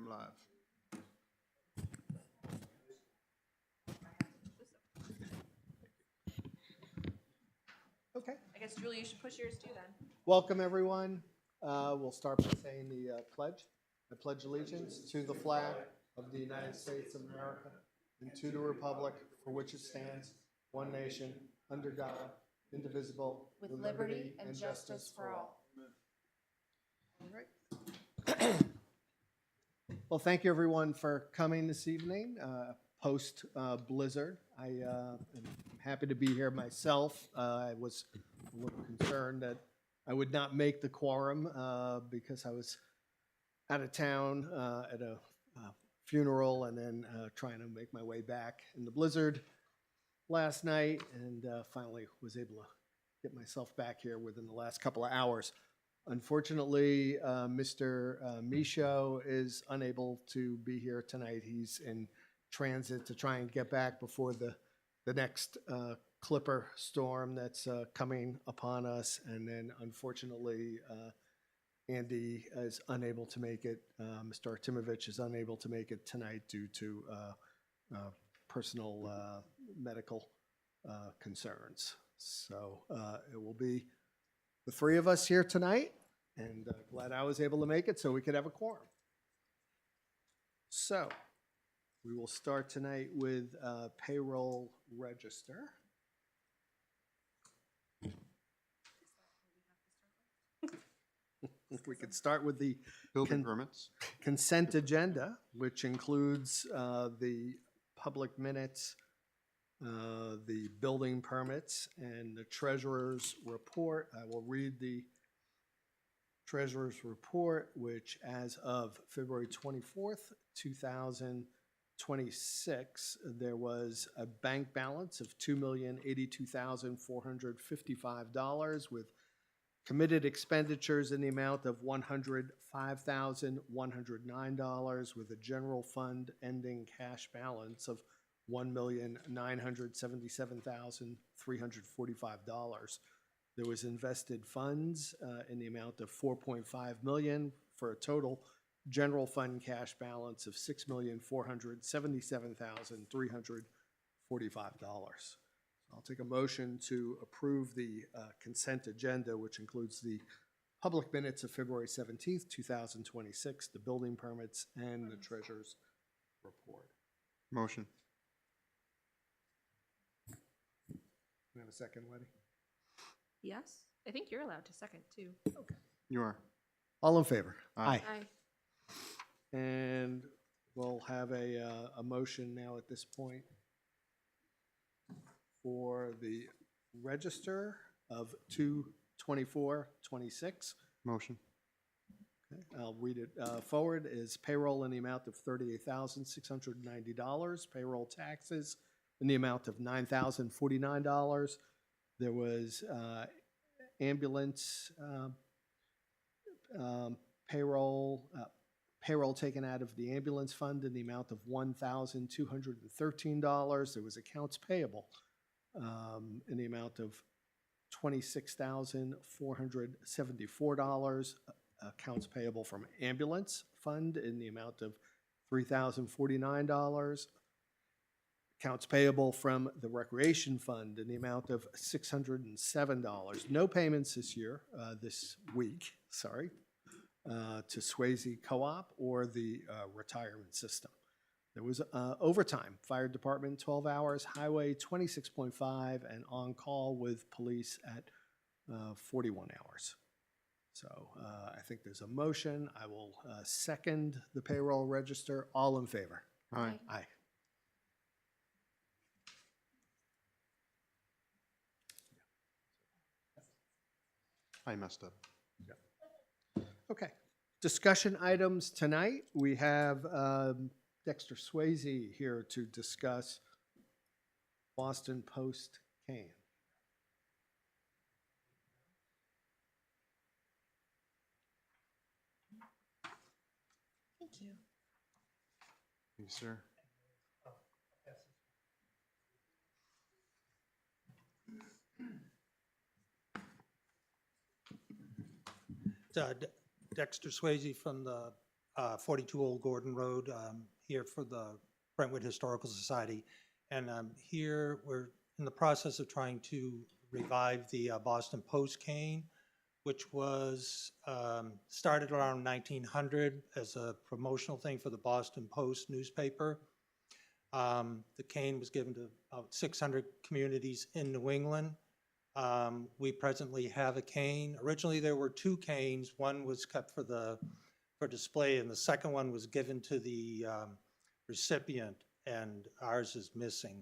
I'm live. Okay. I guess, Julie, you should push yours too then. Welcome, everyone. We'll start by saying the pledge. I pledge allegiance to the flag of the United States of America and to the republic for which it stands, one nation, under God, indivisible, With liberty and justice for all. All right. Well, thank you, everyone, for coming this evening, post blizzard. I am happy to be here myself. I was a little concerned that I would not make the quorum because I was out of town at a funeral and then trying to make my way back in the blizzard last night, and finally was able to get myself back here within the last couple of hours. Unfortunately, Mr. Michaud is unable to be here tonight. He's in transit to try and get back before the next Clipper storm that's coming upon us. And then, unfortunately, Andy is unable to make it. Mr. Artimovich is unable to make it tonight due to personal medical concerns. So it will be the three of us here tonight, and glad I was able to make it so we could have a quorum. So we will start tonight with payroll register. We could start with the Building permits. consent agenda, which includes the public minutes, the building permits, and the treasurer's report. I will read the treasurer's report, which as of February 24th, 2026, there was a bank balance of $2,082,455 with committed expenditures in the amount of $105,109 with a general fund ending cash balance of $1,977,345. There was invested funds in the amount of $4.5 million for a total general fund cash balance of $6,477,345. I'll take a motion to approve the consent agenda, which includes the public minutes of February 17th, 2026, the building permits, and the treasurer's report. Motion. Can I have a second, Letty? Yes, I think you're allowed to second too. Okay. You are. All in favor? Aye. Aye. And we'll have a motion now at this point for the register of 2/24/26. Motion. Okay, I'll read it forward. Is payroll in the amount of $38,690. Payroll taxes in the amount of $9,049. There was ambulance payroll taken out of the ambulance fund in the amount of $1,213. There was accounts payable in the amount of $26,474. Accounts payable from ambulance fund in the amount of $3,049. Accounts payable from the recreation fund in the amount of $607. No payments this week, to Swayze Co-op or the retirement system. There was overtime, fire department 12 hours, highway 26.5, and on-call with police at 41 hours. So I think there's a motion. I will second the payroll register. All in favor? Aye. Aye. I messed up. Okay. Discussion items tonight. We have Dexter Swayze here to discuss Boston Post can. Thank you. Thank you, sir. Dexter Swayze from the 42 Old Gordon Road, here for the Brentwood Historical Society. And here we're in the process of trying to revive the Boston Post cane, which was started around 1900 as a promotional thing for the Boston Post newspaper. The cane was given to about 600 communities in New England. We presently have a cane. Originally, there were two canes. One was kept for display, and the second one was given to the recipient, and ours is missing.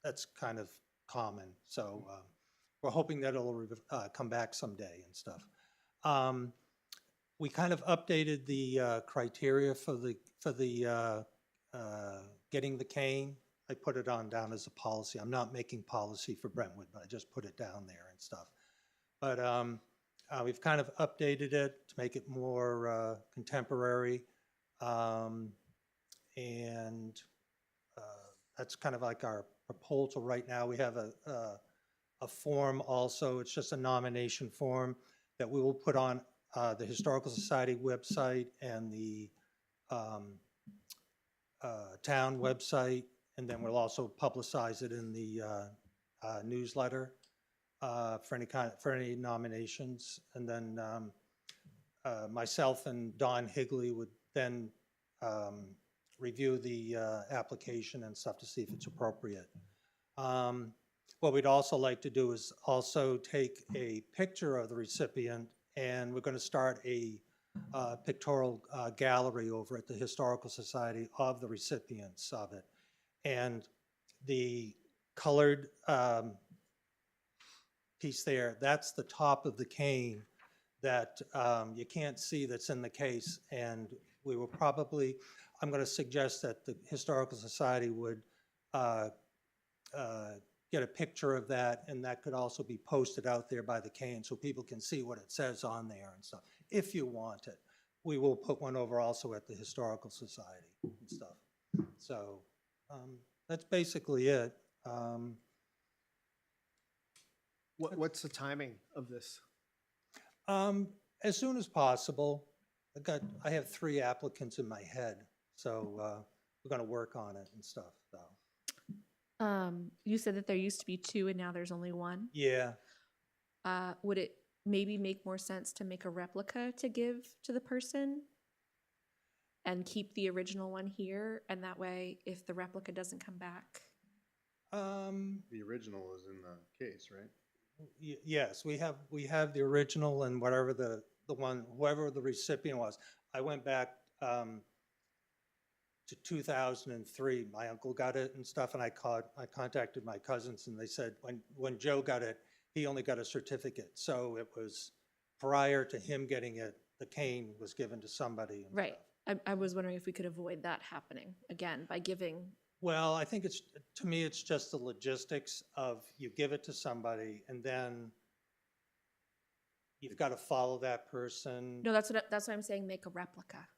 That's kind of common. So we're hoping that it'll come back someday and stuff. We kind of updated the criteria for the getting the cane. I put it on down as a policy. I'm not making policy for Brentwood, but I just put it down there and stuff. But we've kind of updated it to make it more contemporary. And that's kind of like our proposal right now. We have a form also. It's just a nomination form that we will put on the Historical Society website and the town website, and then we'll also publicize it in the newsletter for any nominations. And then myself and Don Higley would then review the application and stuff to see if it's appropriate. What we'd also like to do is also take a picture of the recipient, and we're going to start a pictorial gallery over at the Historical Society of the recipients of it. And the colored piece there, that's the top of the cane that you can't see that's in the case. And we will probably, I'm going to suggest that the Historical Society would get a picture of that, and that could also be posted out there by the cane so people can see what it says on there and stuff, if you want it. We will put one over also at the Historical Society and stuff. So that's basically it. What's the timing of this? As soon as possible. I have 3 applicants in my head, so we're going to work on it and stuff. So. You said that there used to be 2 and now there's only 1. Yeah. Would it maybe make more sense to make a replica to give to the person and keep the original one here? And that way, if the replica doesn't come back. The original is in the case, right? Yes, we have the original, and whatever the one, whoever the recipient was. I went back to 2003. My uncle got it and stuff, and I contacted my cousins, and they said when Joe got it, he only got a certificate. So it was prior to him getting it, the cane was given to somebody. And Right. stuff. I was wondering if we could avoid that happening again by giving. Well, I think to me, it's just the logistics of you give it to somebody, and then you've got to follow that person. No, that's what I'm saying. Make a replica.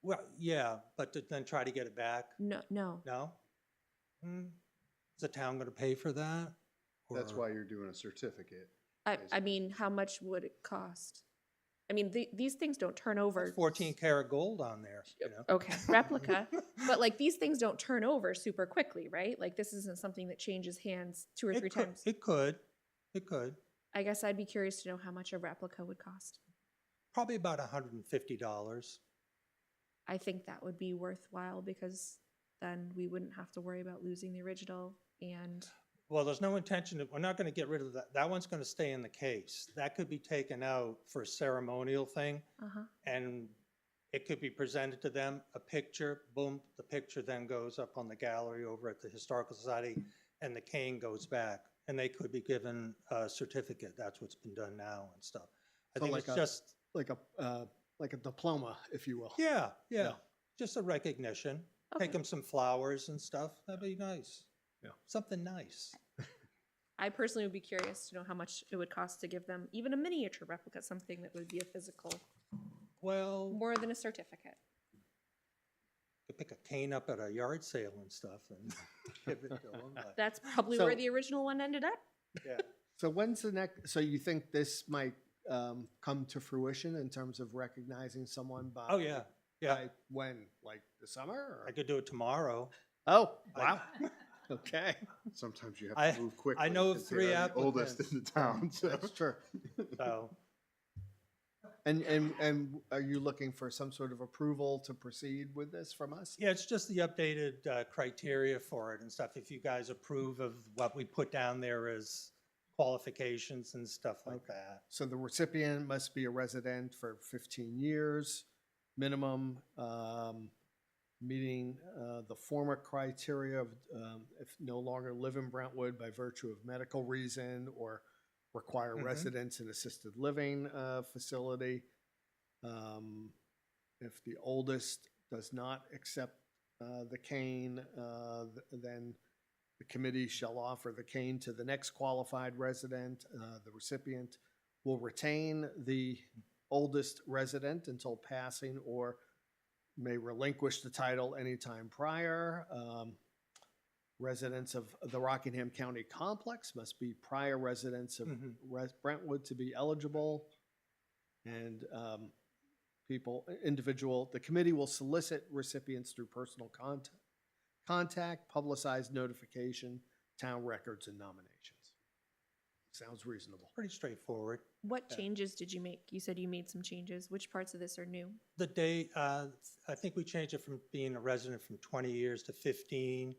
Well, yeah, but to then try to get it back? No. No? Is the town going to pay for that? That's Or- why you're doing a certificate. I mean, how much would it cost? I mean, these things don't turn over. 14 karat gold on there, you know? Okay, replica. But like these things don't turn over super quickly, right? Like this isn't something that changes hands 2 or 3 times. It could. I guess I'd be curious to know how much a replica would cost. Probably about $150. I think that would be worthwhile because then we wouldn't have to worry about losing the original. And Well, there's no intention we're not going to get rid of that. That one's going to stay in the case. That could be taken out for a ceremonial thing, and it could be presented to them, a picture, boom, the picture then goes up on the gallery over at the Historical Society, and the cane goes back, and they could be given a certificate. That's what's been done now and stuff. I So think like it's just, like a diploma, if you will. yeah, Yeah. just a recognition. Okay. Take them some flowers and stuff. That'd be nice. Yeah. Something nice. I personally would be curious to know how much it would cost to give them even a miniature replica, something that would be a physical, Well, more than a certificate. you pick a cane up at a yard sale and stuff and give it to them. but- That's probably So- where the original one ended up. Yeah. So when's the next, so you think this might come to fruition in terms of recognizing someone by? Oh, yeah. Yeah, Like when, like the summer? Or? I could do it tomorrow. Oh, I- wow. Okay, Sometimes you I- have to move quickly. I know of because they 3 are the oldest in applicants. the town, so. that's true. So, And are you looking for some sort of approval to proceed with this from us? yeah, it's just the updated criteria for it and stuff. If you guys approve of what we put down there as qualifications and stuff like that. So the recipient must be a resident for 15 years minimum, meeting the former criteria of if no longer live in Brentwood by virtue of medical reason or require Mhm. residence in assisted living facility. If the oldest does not accept the cane, then the committee shall offer the cane to the next qualified resident. The recipient will retain the oldest resident until passing or may relinquish the title anytime prior. Residents of the Rockingham County Complex must be prior residents of Mhm. Brentwood to be eligible. And the committee will solicit recipients through personal contact, publicized notification, town records, and nominations. Sounds reasonable. Pretty straightforward. What Yeah. changes did you make? You said you made some changes. Which parts of this are new? The date, I think we changed it from being a resident from 20 years to 15,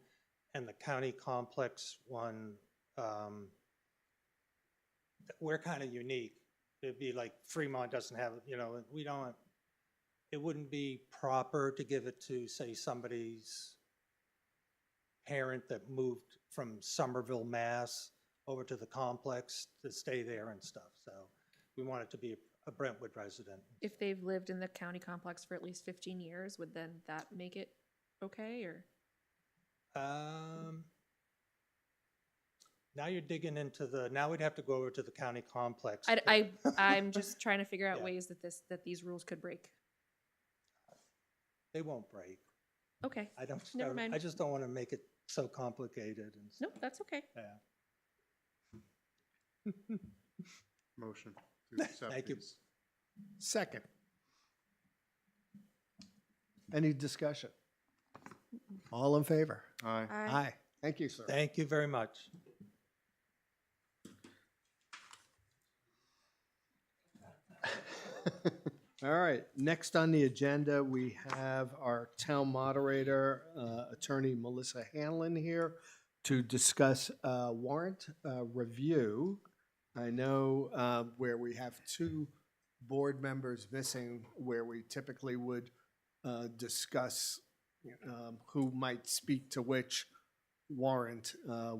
and the county complex one, we're kind of unique. It'd be like Fremont doesn't have, we don't, it wouldn't be proper to give it to, say, somebody's parent that moved from Somerville, Mass, over to the complex to stay there and stuff. So we want it to be a Brentwood resident. If they've lived in the county complex for at least 15 years, would then that make it okay, or? Now you're digging into now we'd have to go over to the county complex. I'm just trying to figure out Yeah. ways that these rules could break. They won't break. Okay, I don't, Never mind. I just don't want to make it so complicated and nope, stuff. that's okay. Yeah. Motion to accept Thank you. these. Second. Any discussion? All in favor? Aye. Aye. Thank you, sir. Thank you very much. All right, next on the agenda, we have our town moderator, Attorney Melissa Hanlon here to discuss warrant review. I know where we have two board members missing, where we typically would discuss who might speak to which warrant. I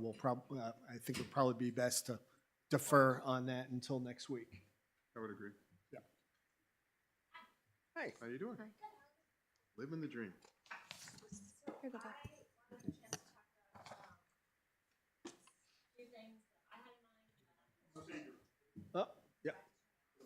think it'd probably be best to defer on that until next week. I would agree. Hey. How you doing? Hi. Living the dream. Here, go back. Oh, yeah,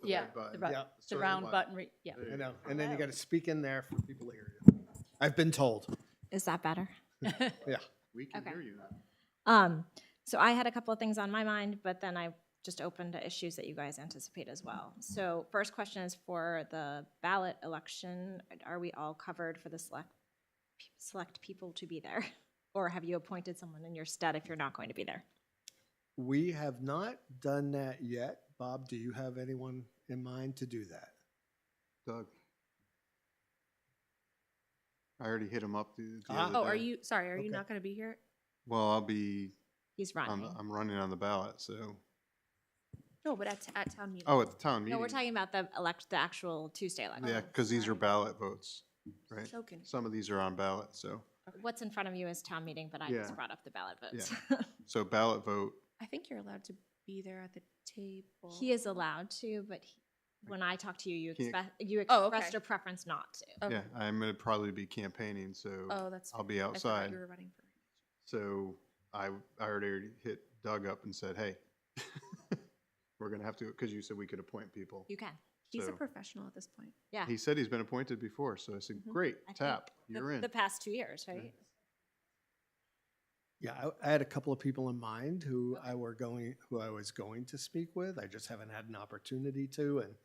The Yeah, red button. the red- yeah. The Circle round button, yeah. There I you know. go. And then you got to speak in there for people to hear you. I've been told. Is that better? Yeah. We can Okay. hear you. So I had a couple of things on my mind, but then I just opened to issues that you guys anticipate as well. So first question is for the ballot election. Are we all covered for the select people to be there? Or have you appointed someone in your stead if you're not going to be there? We have not done that yet. Bob, do you have anyone in mind to do that? Doug. I already hit him up the Ah. other Oh, are day. you, sorry, are you Okay. not going to be here? Well, I'll be, He's running. I'm running on the ballot, so. No, but at town meeting. Oh, at the town meeting. No, we're talking about the actual Tuesday election. Yeah, because these are ballot votes, right? Joking. Some of these are on ballot, so. What's in front of you is town meeting, but I Yeah. just brought up the ballot votes. So ballot vote, I think you're allowed to be there at the table. He is allowed to, but when I talked to you, you Can't- Oh, okay. expressed a preference not to. Okay. yeah, I'm gonna probably be campaigning, so Oh, that's. I'll be I forgot outside. you were running for. So I already hit Doug up and said, hey, we're gonna have to, because you said we could appoint people. You can. He's a So- professional at this point. Yeah. He said he's been appointed before, so I said, Mhm. great, I think tap, The- you're in. The past 2 years, right? Yeah, I had a couple of people in mind who I was going to speak with. I just haven't had an opportunity to. And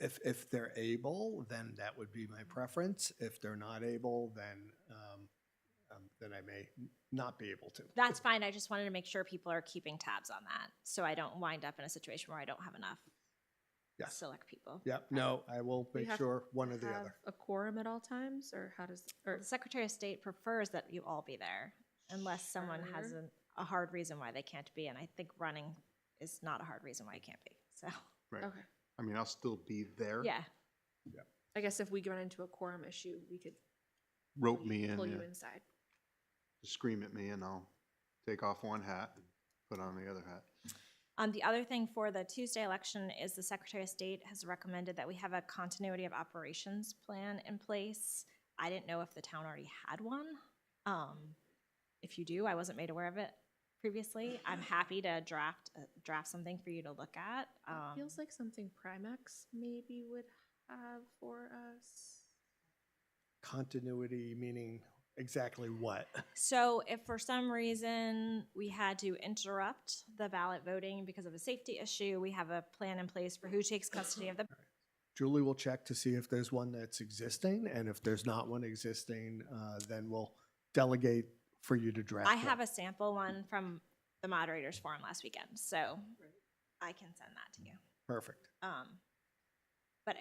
If they're able, then that would be my preference. If they're not able, then I may not be able to. That's fine. I just wanted to make sure people are keeping tabs on that, so I don't wind up in a situation where I don't have enough Yes. select people. Yeah, no, I will We make have sure one or the Have other. a quorum at all times, or how does, or, The Secretary of State prefers that you all be there unless someone has Sure. a hard reason why they can't be, and I think running is not a hard reason why you can't be, so, Right. okay. I mean, I'll still be there. yeah. I guess if we run into a quorum issue, we could Rope me in, pull you yeah. inside. Just scream at me and I'll take off one hat and put on the other hat. The other thing for the Tuesday election is the Secretary of State has recommended that we have a continuity of operations plan in place. I didn't know if the town already had one. If you do, I wasn't made aware of it previously. I'm happy to draft something for you to look at. Feels like something Primex maybe would have for us. Continuity meaning exactly what? So if for some reason we had to interrupt the ballot voting because of a safety issue, we have a plan in place for who takes custody of the. Julie will check to see if there's one that's existing, and if there's not one existing, then we'll delegate for you to draft. I have one. a sample one from the moderators forum last weekend, so I can send that to you. Perfect. But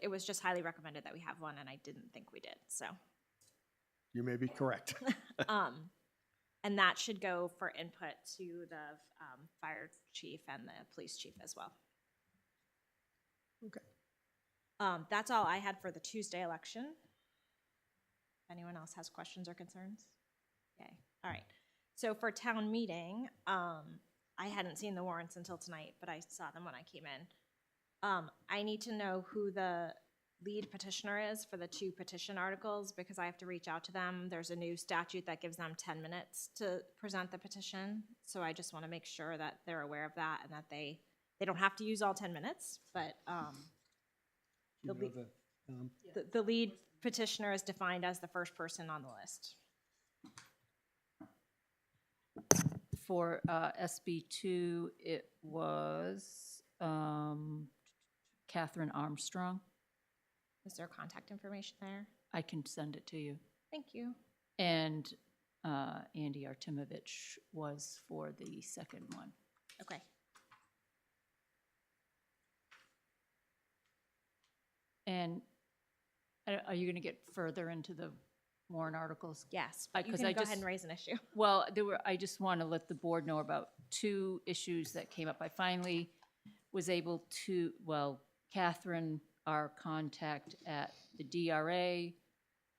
it was just highly recommended that we have one, and I didn't think we did, so. You may be correct. And that should go for input to the fire chief and the police chief as well. Okay. That's all I had for the Tuesday election. If anyone else has questions or concerns? Okay, all right. So for town meeting, I hadn't seen the warrants until tonight, but I saw them when I came in. I need to know who the lead petitioner is for the 2 petition articles because I have to reach out to them. There's a new statute that gives them 10 minutes to present the petition. So I just want to make sure that they're aware of that and that they don't have to use all 10 minutes, but You There'll know the lead petitioner is defined as the first person on the list. For SB2, it was Catherine Armstrong. Is there contact information there? I can send it to you. Thank you. And Andy Artimovich was for the second one. Okay. And are you going to get further into the warrant articles? Yes, I- but you 'cause can I go ahead just- and raise an issue. Well, I just want to let the board know about 2 issues that came up. I finally was able to, Catherine, our contact at the DRA,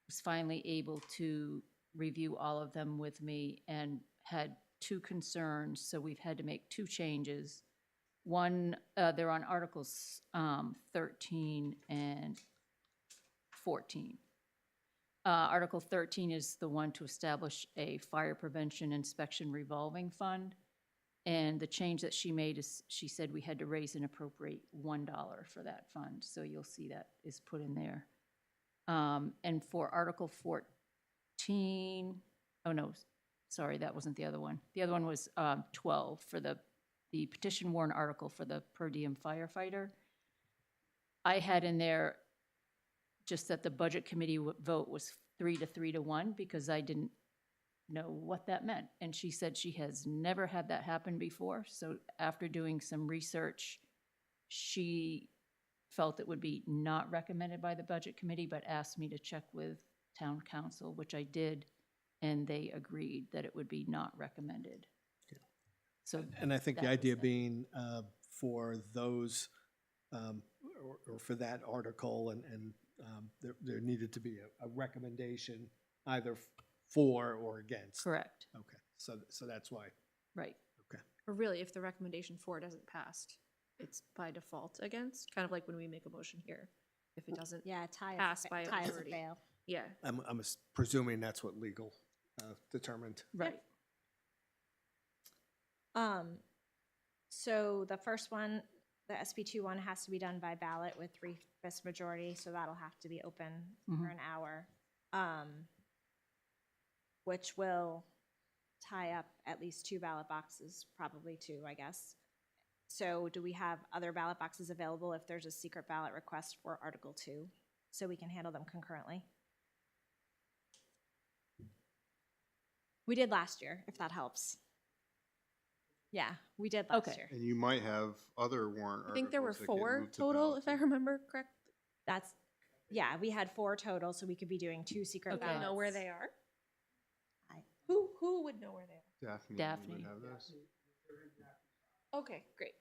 was finally able to review all of them with me and had 2 concerns, so we've had to make 2 changes. One, they're on Articles 13 and 14. Article 13 is the one to establish a fire prevention inspection revolving fund. And the change that she made is, she said we had to raise and appropriate $1 for that fund. So you'll see that is put in there. And for Article 14, oh no, sorry, that wasn't the other one. The other one was 12 for the petition warrant article for the per diem firefighter. I had in there just that the budget committee vote was 3 to 3 to 1 because I didn't know what that meant. And she said she has never had that happen before. So after doing some research, she felt it would be not recommended by the budget committee, but asked me to check with town council, which I did, and they agreed that it would be not recommended. So, And I think the that was idea it. being for those, or for that article, and there needed to be a recommendation either for or against. correct, Okay, so that's why. right. Or really, if the recommendation for it isn't passed, it's by default against, kind of like when we make a motion here. If it doesn't, Yeah, tie Pass by a tie is a majority. fail. yeah, I'm presuming that's what legal determined. Right. So the first one, the SB2 one has to be done by ballot with 3/5 majority, so that'll have to be open for an hour. Which will tie up at least 2 ballot boxes, probably 2, I guess. So do we have other ballot boxes available if there's a secret ballot request for Article 2? So we can handle them concurrently? We did last year, if that helps. Yeah, we did last Okay. year. And you might have other warrant I think there were articles that get 4 moved to total, ballot if I too. remember correct. That's, yeah, we had 4 total, so we could be doing 2 secret Okay. Do ballots. you know where they are? I- Who would know where they are? Daphne, you Daphne. would have those. Okay, great.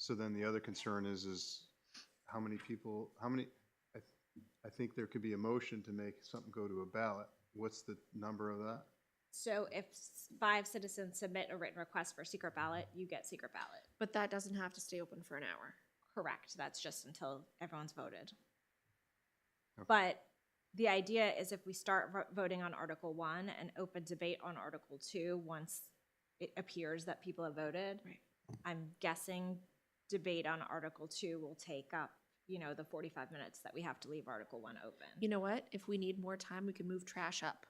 So then the other concern is how many people, I think there could be a motion to make something go to a ballot. What's the number of that? So if 5 citizens submit a written request for secret ballot, you get secret ballot. But that doesn't have to stay open for an hour. Correct, that's just until everyone's voted. Okay. But the idea is if we start voting on Article 1 and open debate on Article 2, once it appears that people have voted, Right. I'm guessing debate on Article 2 will take up, the 45 minutes that we have to leave Article 1 open. You know what? If we need more time, we can move trash up.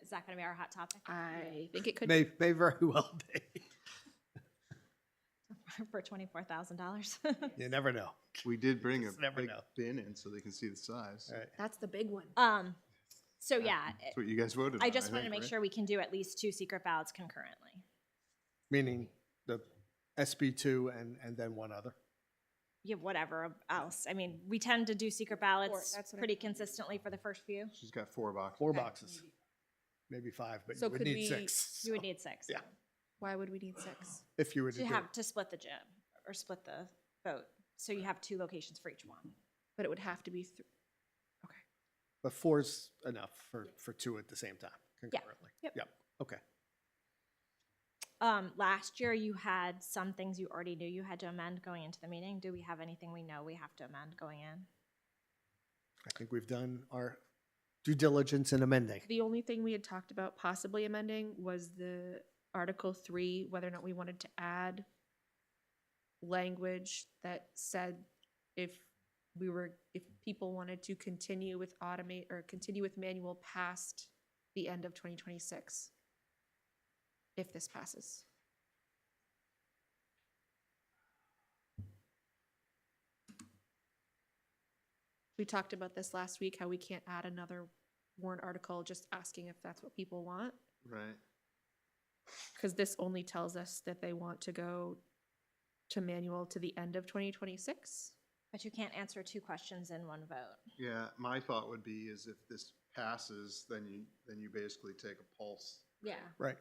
Is that gonna be our hot topic? I think it could. May very well be. For $24,000? You never know. We did bring a Just never big know. bin in so they can see the size. All right. That's the big one. So yeah, That's what you guys voted on. I just wanted to think, make right? sure we can do at least 2 secret ballots concurrently. Meaning the SB2 and then one other. Yeah, whatever else. I mean, we tend to do secret ballots that's what I- pretty consistently for the first few. She's got 4 boxes. 4 Okay. boxes. Maybe 5, but So you would could need we- 6. You would need 6. Yeah. Why would we need 6? If you were to To do have it. to split the gym or split the vote. So you have 2 locations for each one. But it would have to be okay. But 4's enough for 2 at the same time concurrently. Yep. Okay. Last year you had some things you already knew you had to amend going into the meeting. Do we have anything we know we have to amend going in? I think we've done our due diligence in amending. The only thing we had talked about possibly amending was the Article 3, whether or not we wanted to add language that said if people wanted to continue with continue with manual past the end of 2026, if this passes. We talked about this last week, how we can't add another warrant article, just asking if that's what people want. Right. Because this only tells us that they want to go to manual to the end of 2026. But you can't answer 2 questions in one vote. Yeah, my thought would be is if this passes, then you basically take a pulse. Yeah. Right.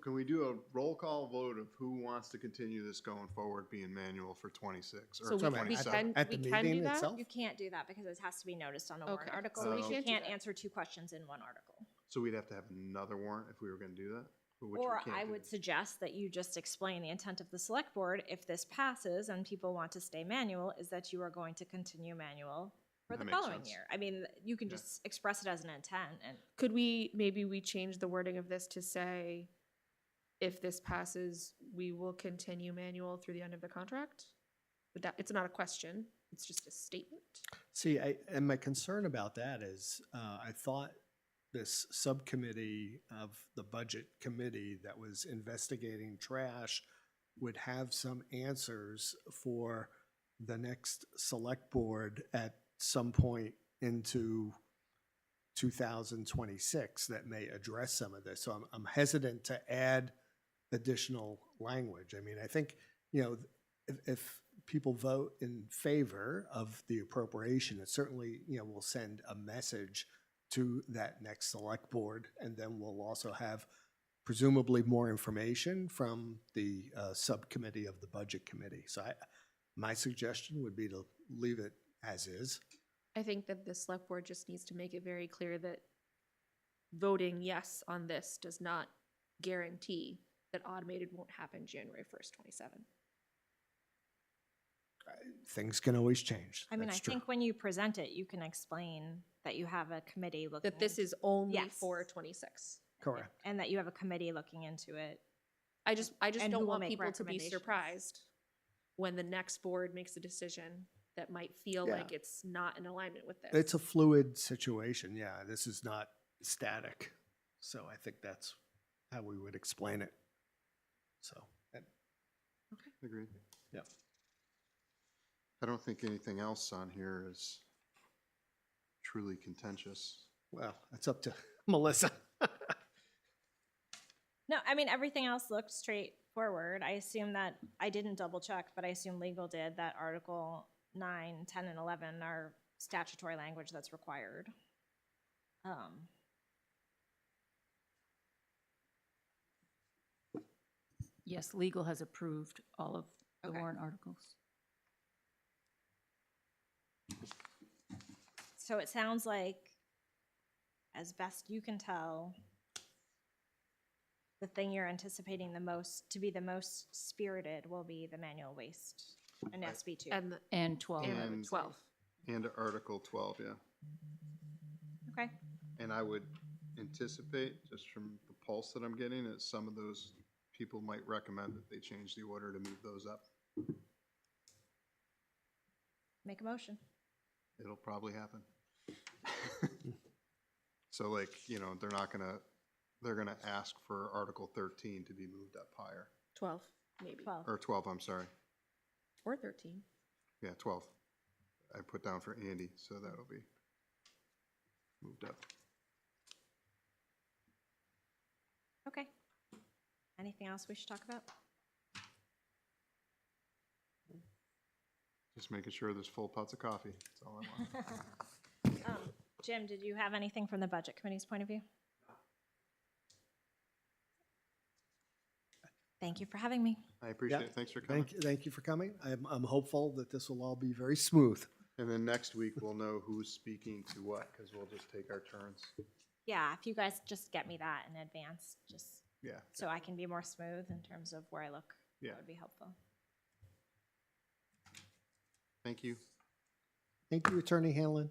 Can we do a roll call vote of who wants to continue this going forward being manual for 26 or So we 27? At the we can meeting do that? itself? You can't do that because it has to be noticed on a warrant Okay. article. So we You can't do can't that. answer 2 questions in one article. So we'd have to have another warrant if we were going to do that? Which we Or can't I do. would suggest that you just explain the intent of the select board, if this passes and people want to stay manual, is that you are going to continue manual for That the makes following sense. year. I mean, you can Yeah. just express it as an intent and, Could maybe we change the wording of this to say, if this passes, we will continue manual through the end of the contract? But it's not a question, it's just a statement. See, and my concern about that is, I thought this subcommittee of the budget committee that was investigating trash would have some answers for the next select board at some point into 2026 that may address some of this. So I'm hesitant to add additional language. I mean, I think, if people vote in favor of the appropriation, it certainly, will send a message to that next select board. And then we'll also have presumably more information from the subcommittee of the budget committee. So my suggestion would be to leave it as is. I think that the select board just needs to make it very clear that voting yes on this does not guarantee that automated won't happen January 1st, 27. Things can always change. I mean, That's I true. think when you present it, you can explain that you have a committee looking. That this is only Yes. for 26. Correct. And that you have a committee looking into it. I just And who don't will want make people to be recommendations. surprised when the next board makes a decision that might feel Yeah. like it's not in alignment with this. It's a fluid situation. Yeah, this is not static. So I think that's how we would explain it. So, Agreed. yeah. I don't think anything else on here is truly contentious. Well, that's up to Melissa. No, I mean, everything else looked straightforward. I assume that, I didn't double check, but I assume legal did, that Article 9, 10, and 11 are statutory language that's required. Yes, legal has approved all of the Okay. warrant articles. So it sounds like, as best you can tell, the thing you're anticipating the most, to be the most spirited, will be the manual waste and SB 2. And, the- And 12. And- 12. And Article 12, yeah. Okay, And I would anticipate, just from the pulse that I'm getting, that some of those people might recommend that they change the order to move those up. make a motion. It'll probably happen. So like, they're gonna ask for Article 13 to be moved up higher, 12, maybe. 12. or 12, I'm sorry. Or 13. Yeah, 12. I put down for Andy, so that'll be moved up. Okay. Anything else we should talk about? Just making sure there's full pots of coffee, that's all I want. Jim, did you have anything from the Budget Committee's point of view? Thank you for having me. I appreciate Yeah. it, thanks for coming. Thank you for coming. I'm hopeful that this will all be very smooth. And then next week, we'll know who's speaking to what, because we'll just take our turns. Yeah, if you guys just get me that in advance, just Yeah, so I can be more smooth in terms of where I look, Yeah. that would be helpful. thank you. Thank you, Attorney Hanlon.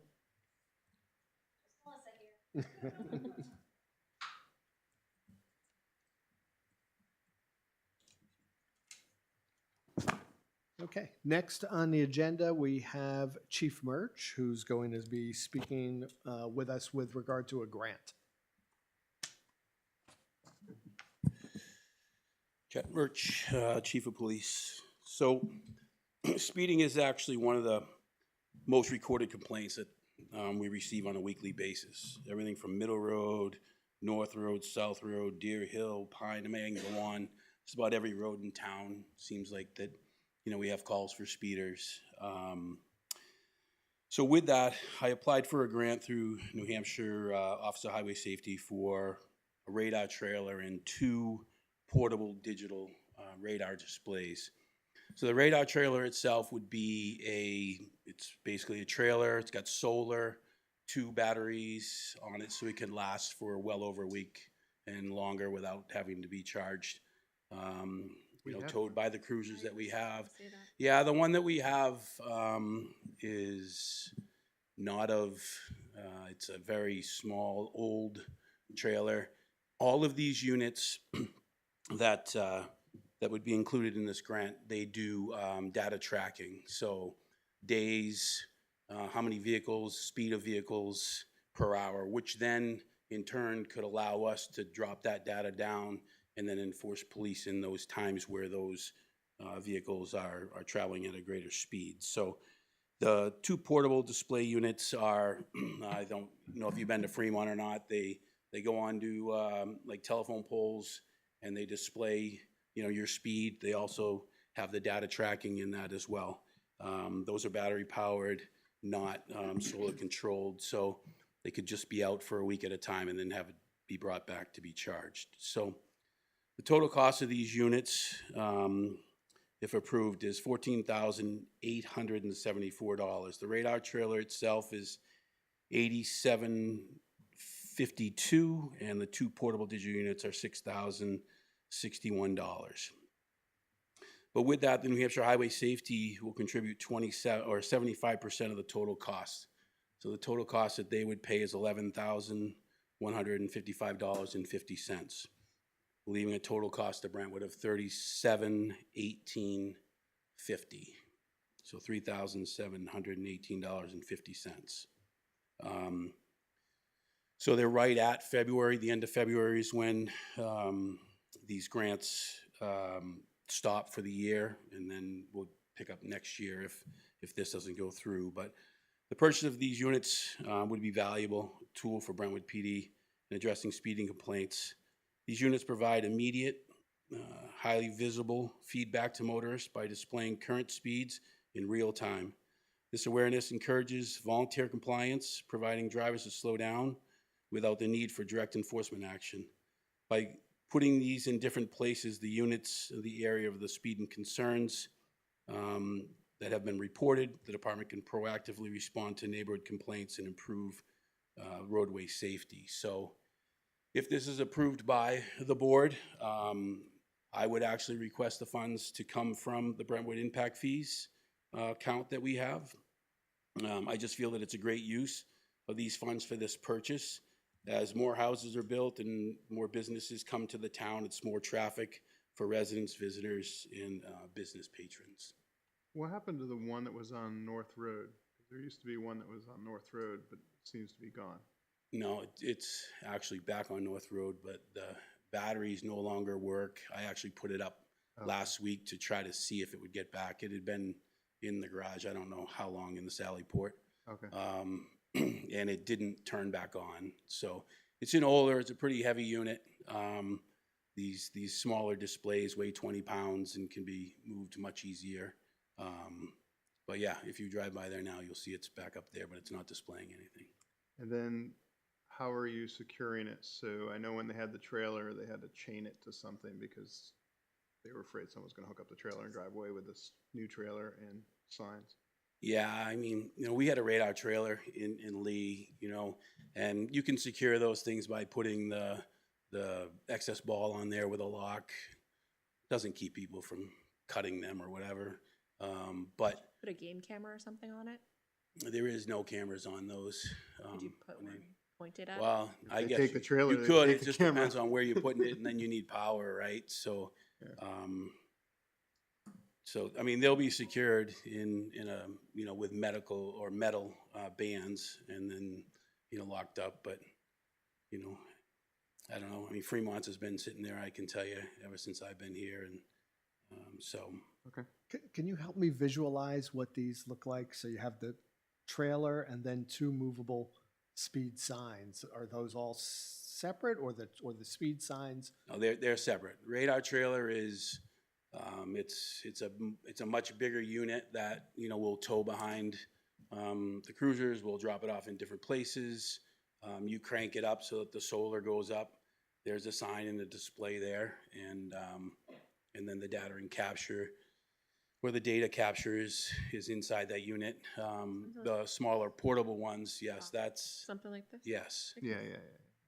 Okay, next on the agenda, we have Chief Murch, who's going to be speaking with us with regard to a grant. Chet Murch, Chief of Police. So speeding is actually one of the most recorded complaints that we receive on a weekly basis. Everything from Middle Road, North Road, South Road, Deer Hill, Pine, I mean, I can go on. Just about every road in town seems like that, we have calls for speeders. So with that, I applied for a grant through New Hampshire Office of Highway Safety for a radar trailer and 2 portable digital radar displays. So the radar trailer itself would be it's basically a trailer. It's got solar, 2 batteries on it, so it can last for well over a week and longer without having to be charged. Towed by the cruisers that we have. Yeah, the one that we have is not of, it's a very small, old trailer. All of these units that would be included in this grant, they do data tracking. So days, how many vehicles, speed of vehicles per hour, which then in turn could allow us to drop that data down and then enforce police in those times where those vehicles are traveling at a greater speed. So the 2 portable display units are, I don't know if you've been to Fremont or not, they go onto like telephone poles and they display, your speed. They also have the data tracking in that as well. Those are battery powered, not solar controlled. So they could just be out for a week at a time and then have it be brought back to be charged. So the total cost of these units, if approved, is $14,874. The radar trailer itself is $87.52, and the 2 portable digital units are $6,061. But with that, the New Hampshire Highway Safety will contribute 75% of the total cost. So the total cost that they would pay is $11,155.50. Leaving a total cost to Brentwood of $37,1850. So $3,718.50. So they're right at February. The end of February is when these grants stop for the year, and then we'll pick up next year if this doesn't go through. But the purchase of these units would be valuable tool for Brentwood PD in addressing speeding complaints. These units provide immediate, highly visible feedback to motorists by displaying current speeds in real time. This awareness encourages volunteer compliance, providing drivers to slow down without the need for direct enforcement action. By putting these in different places, the units of the area of the speeding concerns that have been reported, the department can proactively respond to neighborhood complaints and improve roadway safety. So if this is approved by the board, I would actually request the funds to come from the Brentwood impact fees account that we have. I just feel that it's a great use of these funds for this purchase. As more houses are built and more businesses come to the town, it's more traffic for residents, visitors, and business patrons. What happened to the one that was on North Road? There used to be one that was on North Road, but it seems to be gone. No, it's actually back on North Road, but the batteries no longer work. I actually put it up last week to try to see if it would get back. It had been in the garage, I don't know how long, in the Sally Port. Okay. And it didn't turn back on. So it's an older, it's a pretty heavy unit. These smaller displays weigh 20 pounds and can be moved much easier. But yeah, if you drive by there now, you'll see it's back up there, but it's not displaying anything. And then how are you securing it? So I know when they had the trailer, they had to chain it to something because they were afraid someone was going to hook up the trailer and drive away with this new trailer and signs. Yeah, I mean, we had a radar trailer in Lee, and you can secure those things by putting the excess ball on there with a lock. Doesn't keep people from cutting them or whatever. But Put a game camera or something on it? there is no cameras on those. Could you put one pointed at? Well, I they guess take the trailer, you they could. take It the just camera. depends on where you're putting it, and then you need power, right? So, so I mean, they'll be secured in a with medical or metal bands, and then locked up. But I don't know. I mean, Fremont's has been sitting there, I can tell you, ever since I've been here, and so. Okay. Can you help me visualize what these look like? So you have the trailer and then two movable speed signs. Are those all separate, or the speed signs? No, they're separate. Radar trailer is it's a much bigger unit that will tow behind the cruisers. We'll drop it off in different places. You crank it up so that the solar goes up. There's a sign in the display there, and then the data and capture, where the data captures is inside that unit. The smaller portable ones, yes, that's Something like this? yes. Yeah.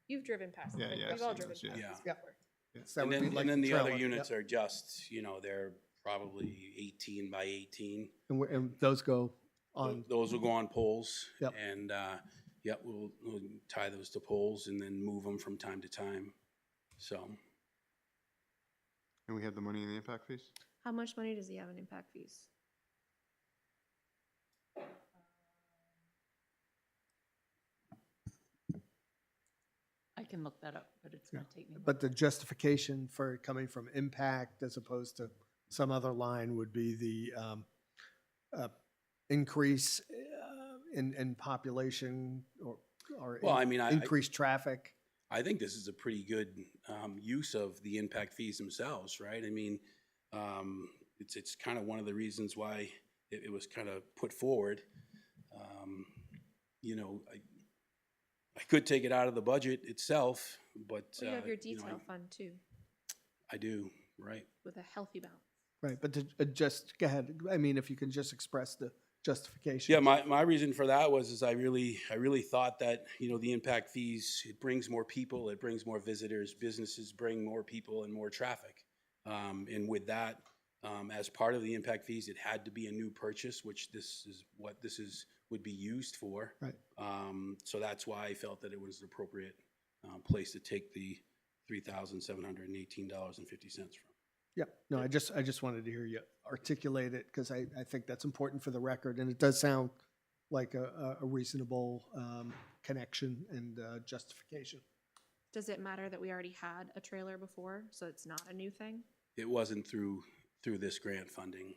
You've driven past Yeah, it. yeah, We've all I've driven seen past those, this yeah. before. So that And would then, be like and then the other trailer, units yep. are just, they're probably 18 by 18. And those go on. Those will go on poles. Yep. And, we'll tie those to poles and then move them from time to time. So, And we have the money in the impact fees? How much money does he have in impact fees? I can look that up, but it's gonna take me. But the justification for it coming from impact as opposed to some other line would be the increase in population or well, I mean, increased traffic. I think this is a pretty good use of the impact fees themselves, right? I mean, it's kind of one of the reasons why it was kind of put forward. I could take it out of the budget itself, but Well, you have your you know, detail fund too, I do, right? with a healthy balance. Right, but to just, go ahead, I mean, if you can just express the justification. Yeah, my reason for that was I really thought that the impact fees, it brings more people, it brings more visitors, businesses bring more people and more traffic, and with that, as part of the impact fees, it had to be a new purchase, which this is what would be used for. Right. So that's why I felt that it was the appropriate place to take the $3,718.50 from. Yeah, no, I just wanted to hear you articulate it, because I think that's important for the record, and it does sound like a reasonable connection and justification. Does it matter that we already had a trailer before, so it's not a new thing? It wasn't through this grant funding.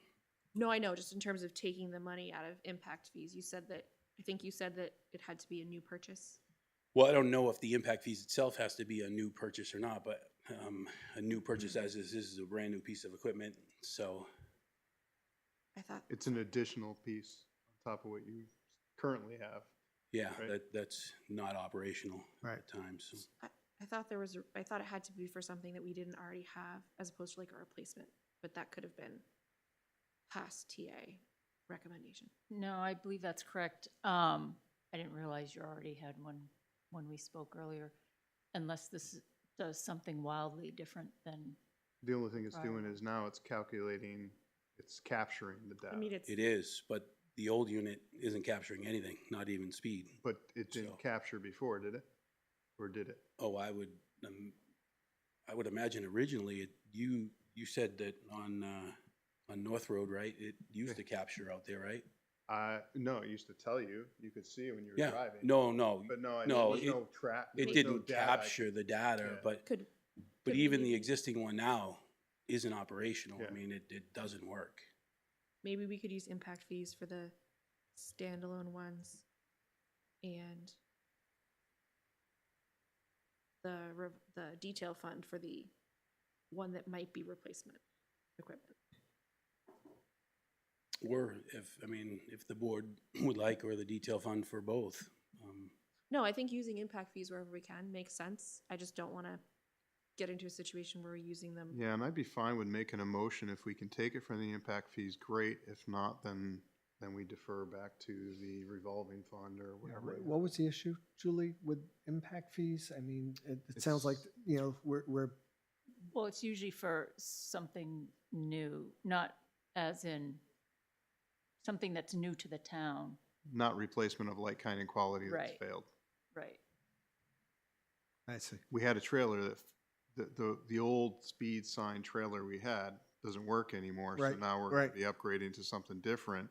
No, I know, just in terms of taking the money out of impact fees, I think you said that it had to be a new purchase. Well, I don't know if the impact fees itself has to be a new purchase or not, but a new purchase as is, this is a brand new piece of equipment, so. I thought, It's an additional piece on top of what you currently have. Yeah, Right. that's not operational Right. at times. So. I thought I thought it had to be for something that we didn't already have, as opposed to like a replacement, but that could have been past TA recommendation. No, I believe that's correct. I didn't realize you already had one when we spoke earlier, unless this does something wildly different than, The only thing it's doing Right. is now it's calculating, it's capturing the I mean, data. it's, It is, but the old unit isn't capturing anything, not even speed. But it didn't So- capture before, did it? Or did it? Oh, I would imagine originally you said that on North Road, right? It used to capture out there, right? No, it used to tell you, you could see it when you were Yeah. driving. No, But no, no, there was it- no track. it didn't capture the data, Yeah. but could, even we- the existing one now isn't operational. I Yeah. mean, it doesn't work. maybe we could use impact fees for the standalone ones and the detail fund for the one that might be replacement equipment. Or if the board would like, or the detail fund for both. No, I think using impact fees wherever we can makes sense. I just don't want to get into a situation where we're using them. Yeah, and I'd be fine with making a motion. If we can take it from the impact fees, great. If not, then we defer back to the revolving fund or Yeah, whatever. What was the issue, Julie, with impact fees? I mean, it sounds like, we're, well, it's usually for something new, not as in something that's new to the town. Not replacement of like, kind, and quality that's Right. failed. Right. I see. We had a trailer that, the old speed sign trailer we had doesn't work anymore. So Right, now we're going right. to be upgrading to something different.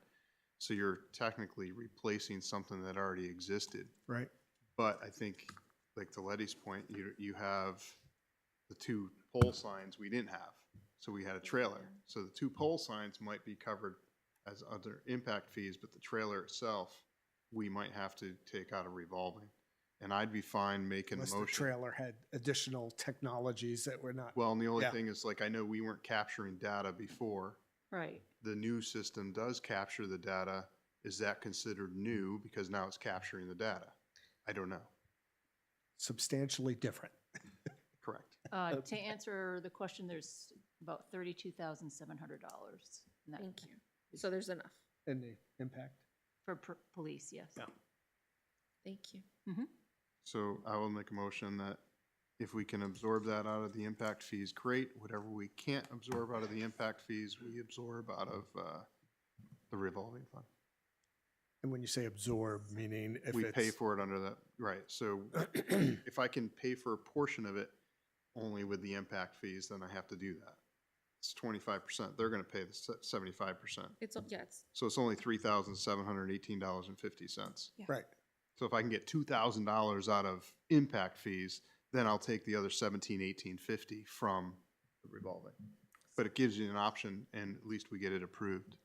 So you're technically replacing something that already existed. Right. But I think, like to Letty's point, you have the two pole signs we didn't have. So we had a trailer. So the two pole signs might be covered as other impact fees, but the trailer itself, we might have to take out a revolving. And I'd be fine making Unless the the motion. trailer had additional technologies that were not. Well, and the only Yeah. thing is, like, I know we weren't capturing data before. Right. The new system does capture the data. Is that considered new because now it's capturing the data? I don't know. Substantially different. Correct. To answer the question, there's about $32,700 in that Thank you. So there's enough. In the impact. for police, yes. Yeah. Thank you. So I will make a motion that if we can absorb that out of the impact fees, great. Whatever we can't absorb out of the impact fees, we absorb out of the revolving fund. And when you say absorb, meaning if We pay it's, for it under that, right. So if I can pay for a portion of it only with the impact fees, then I have to do that. It's 25%. They're going to pay the 75%. It's, it's, So it's only $3,718.50. right, So if I can get $2,000 out of impact fees, then I'll take the other $1,718.50 from the revolving. But it gives you an option, and at least we get it approved.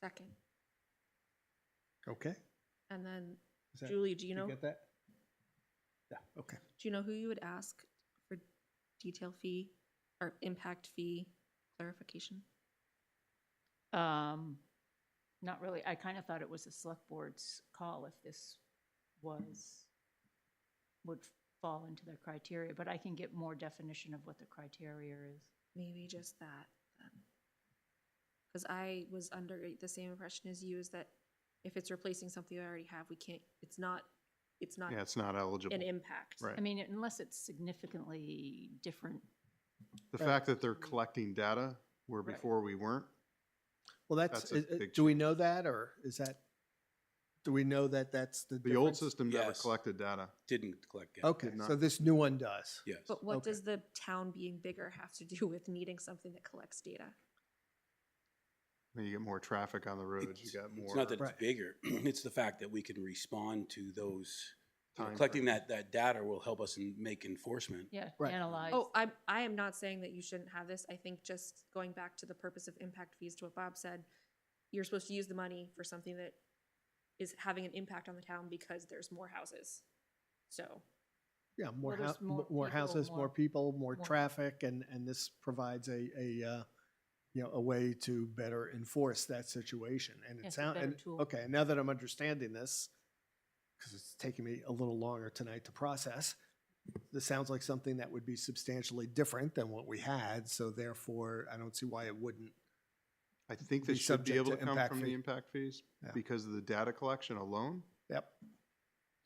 second. okay. And then Is that- Julie, do you know, get that? Yeah, okay. do you know who you would ask for detail fee or impact fee clarification? Not really. I kind of thought it was the select board's call if this would fall into their criteria, but I can get more definition of what the criteria is. Maybe just that then. Because I was under the same impression as you, is that if it's replacing something we already have, we can't, it's not Yeah, it's not eligible. an impact. Right. I mean, unless it's significantly different. The fact that they're collecting data where Right. before we weren't, Well, that's, That's a big do we know that, or is that, do we know that that's the the old difference? system never Yes. collected data. Didn't collect it. Okay, did not. so this new one does. Yes. But what Okay. does the town being bigger have to do with needing something that collects data? When you get more traffic on the roads, you It's got more. not that Right. it's bigger. It's the fact that we can respond to those time Collecting frame. that data will help us make enforcement. Yeah, Right. analyze. Oh, I am not saying that you shouldn't have this. I think just going back to the purpose of impact fees, to what Bob said, you're supposed to use the money for something that is having an impact on the town because there's more houses. So, Yeah, more, Well, there's more more people, houses, more more- people, more more- traffic, and this provides a way to better enforce that situation. And Yes, it a sounds, better tool. okay, now that I'm understanding this, because it's taking me a little longer tonight to process, this sounds like something that would be substantially different than what we had, so therefore, I don't see why it wouldn't. I think be this should be subject able to to come impact from fee. the impact fees Yeah. because of the data collection alone. Yep.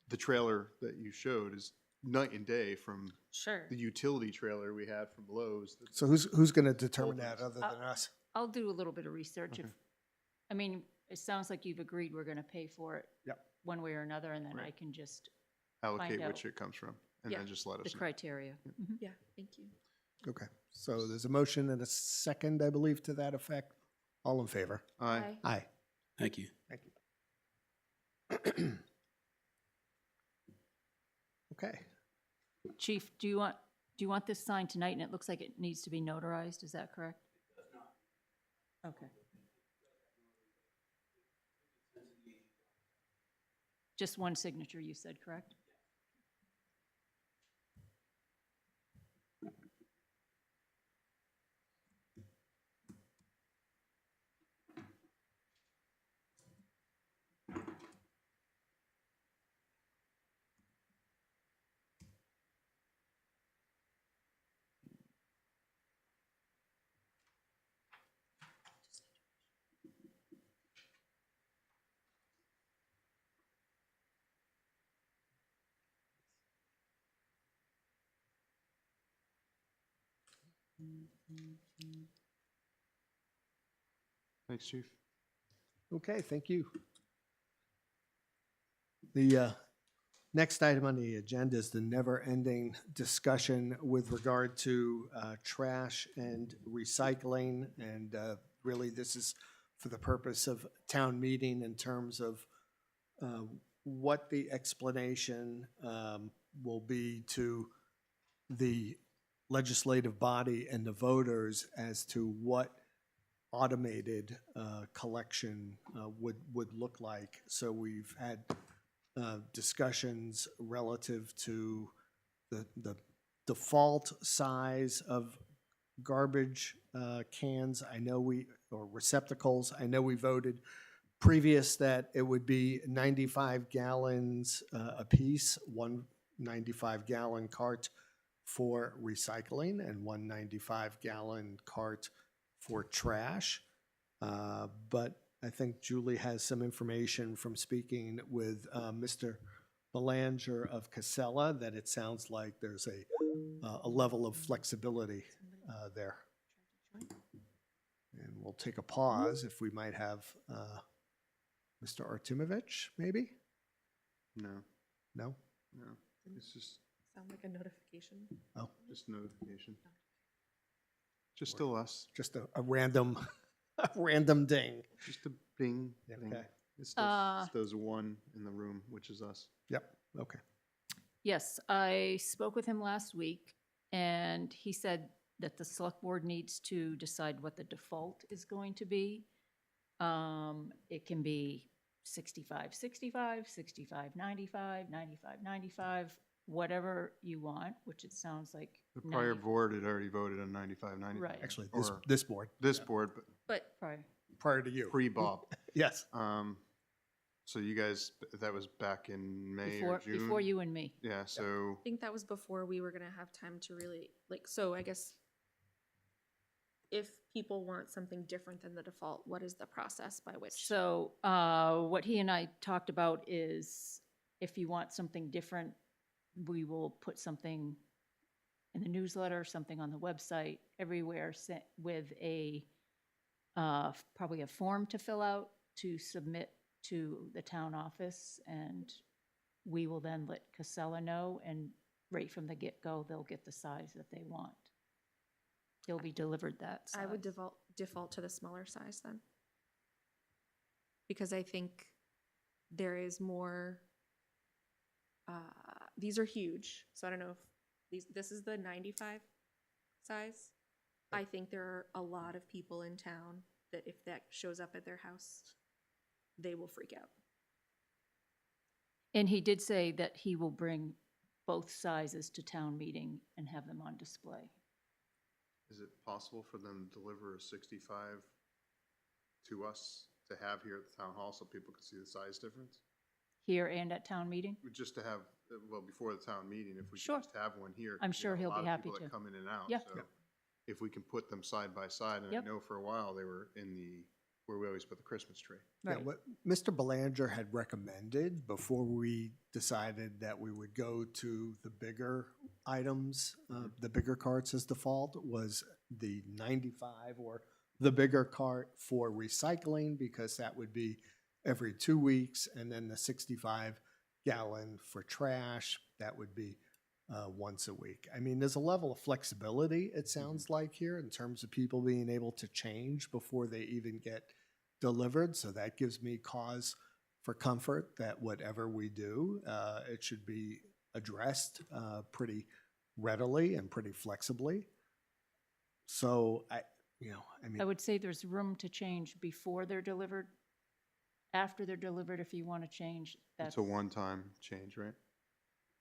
The trailer that you showed is night and day from sure. the utility trailer we had from Lowe's. So who's going to determine Both of that us. other than us? I'll do a little bit of research. Okay. I mean, it sounds like you've agreed we're gonna pay for it. Yep. One way or another, and then I Right. can just, Allocate out. which it comes from and Yeah, then just let the us know. criteria. Mhm. Yeah, thank you. Okay, so there's a motion and a second, I believe, to that effect. All in favor? Aye. Aye. Thank you. Thank you. Okay. Chief, do you want this signed tonight, and it looks like it needs to be notarized, is that correct? It does not. Okay. Just one signature, you said, correct? Thanks, Chief. Okay, thank you. The next item on the agenda is the never-ending discussion with regard to trash and recycling. And really, this is for the purpose of town meeting in terms of what the explanation will be to the legislative body and the voters as to what automated collection would look like. So we've had discussions relative to the default size of garbage cans. Or receptacles. I know we voted previous that it would be 95 gallons apiece, one 95-gallon cart for recycling and one 95-gallon cart for trash. But I think Julie has some information from speaking with Mr. Belanger of Casella that it sounds like there's a level of flexibility there. And we'll take a pause if we might have Mr. Artumovich, maybe? No, No? no. It's just Sound like a notification? notification. Just still us. Just a random, a random ding. Just a bing. Thing. Okay. It's just those one in the room, which is us. Yep, okay. Yes, I spoke with him last week, and he said that the select board needs to decide what the default is going to be. It can be 65, 65, 65, 95, 95, 95, whatever you want, which it sounds like. The prior 90 board had already voted on 95, 95. Right. Actually, Or this board, this board, but But Prior. prior to you. pre-Bob. Yes. So you guys, that was back in May or June? Before you and me. Yeah, so I think that was before we were gonna have time to really, so I guess if people want something different than the default, what is the process by which? So what he and I talked about is if you want something different, we will put something in the newsletter, something on the website, everywhere with probably a form to fill out to submit to the town office. And we will then let Casella know, and right from the get-go, they'll get the size that they want. They'll be delivered that size. I would default to the smaller size then. Because I think there is more these are huge, so I don't know if this is the 95 size. I think there are a lot of people in town that if that shows up at their house, they will freak out. And he did say that he will bring both sizes to town meeting and have them on display. Is it possible for them to deliver a 65 to us to have here at the town hall so people can see the size difference? Here and at town meeting? Just to have, well, before the town meeting, if we Sure. could just have one here. I'm 'cause we sure have a he'll lot be of happy people to. that come in and out. Yeah. So if we can put them side by side, and I Yep. know for a while they were in the, where we always put the Christmas tree. Yeah, Right. what Mr. Belanger had recommended before we decided that we would go to the bigger items, the bigger carts as default, was the 95 or the bigger cart for recycling, because that would be every 2 weeks, and then the 65 gallon for trash, that would be once a week. I mean, there's a level of flexibility, it sounds like here, in terms of people being able to change before they even get delivered. So that gives me cause for comfort that whatever we do, it should be addressed pretty readily and pretty flexibly. So I mean, I would say there's room to change before they're delivered. After they're delivered, if you want to change, that's, It's a one-time change, right?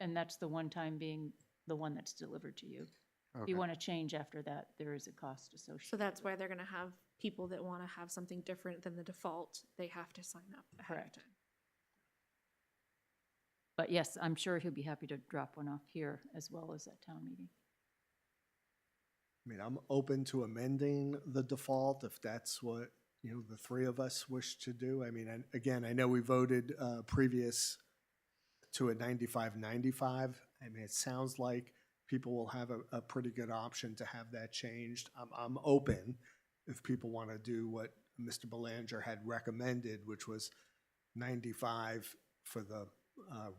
and that's the one time being the one that's delivered to you. If Okay. you want to change after that, there is a cost associated. So that's why they're gonna have people that wanna have something different than the default, they have to sign up ahead of Correct. time. But yes, I'm sure he'll be happy to drop one off here as well as at town meeting. I mean, I'm open to amending the default if that's what, the three of us wish to do. I mean, again, I know we voted previous to a 95-95. I mean, it sounds like people will have a pretty good option to have that changed. I'm open if people want to do what Mr. Belanger had recommended, which was 95 for the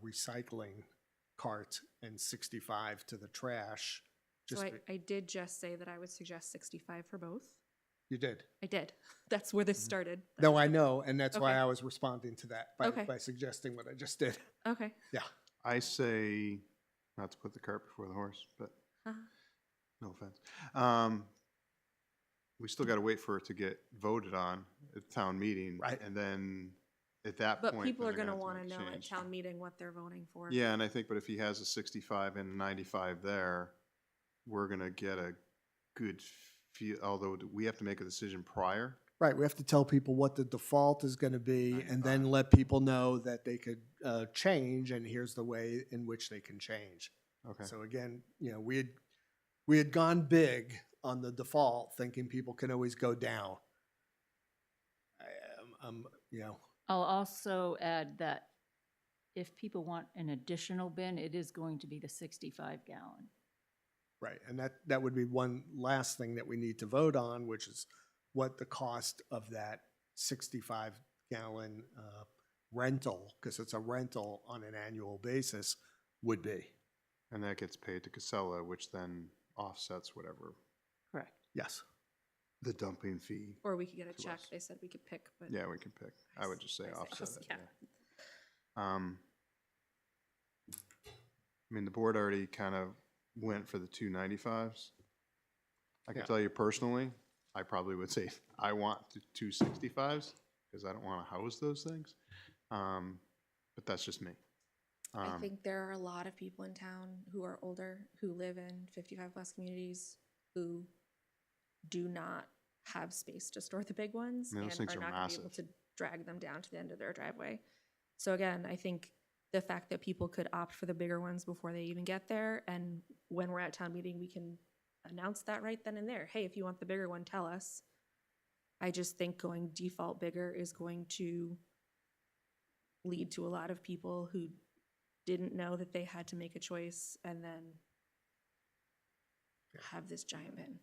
recycling cart and 65 to the trash. So Just I did just say that I would suggest 65 for both. You did. I did. That's where this started. No, I know, and that's why Okay. I was responding to that Okay. by suggesting what I just did. Okay. Yeah. I say, not to put the cart before the horse, but Uh-huh. no offense. We still got to wait for it to get voted on at town meeting. Right. And then at that But point. people then are they're gonna have wanna make know at change. town meeting what they're voting for. Yeah, and I think, but if he has a 65 and a 95 there, we're gonna get a good feel, although we have to make a decision prior. Right, we have to tell people what the default is going to be, and then 95. let people know that they could change, and here's the way in which they can change. Okay. So again, we had gone big on the default, thinking people can always go down. I'll also add that if people want an additional bin, it is going to be the 65 gallon. Right, and that would be one last thing that we need to vote on, which is what the cost of that 65 gallon rental, because it's a rental on an annual basis, would be. And that gets paid to Casella, which then offsets whatever Correct. Yes. the dumping fee. Or we could get a To check. us. They said we could pick, but. Yeah, we can pick. I would just say I say offset us, it. yeah. Yeah. I mean, the board already kind of went for the 295s. I can Yeah. tell you personally, I probably would say I want the 265s because I don't want to house those things. But that's just me. I think there are a lot of people in town who are older, who live in 55 plus communities, who do not have space to store the big ones I mean, and those things are are not gonna be able massive. to drag them down to the end of their driveway. So again, I think the fact that people could opt for the bigger ones before they even get there, and when we're at town meeting, we can announce that right then and there. Hey, if you want the bigger one, tell us. I just think going default bigger is going to lead to a lot of people who didn't know that they had to make a choice and then have this giant bin.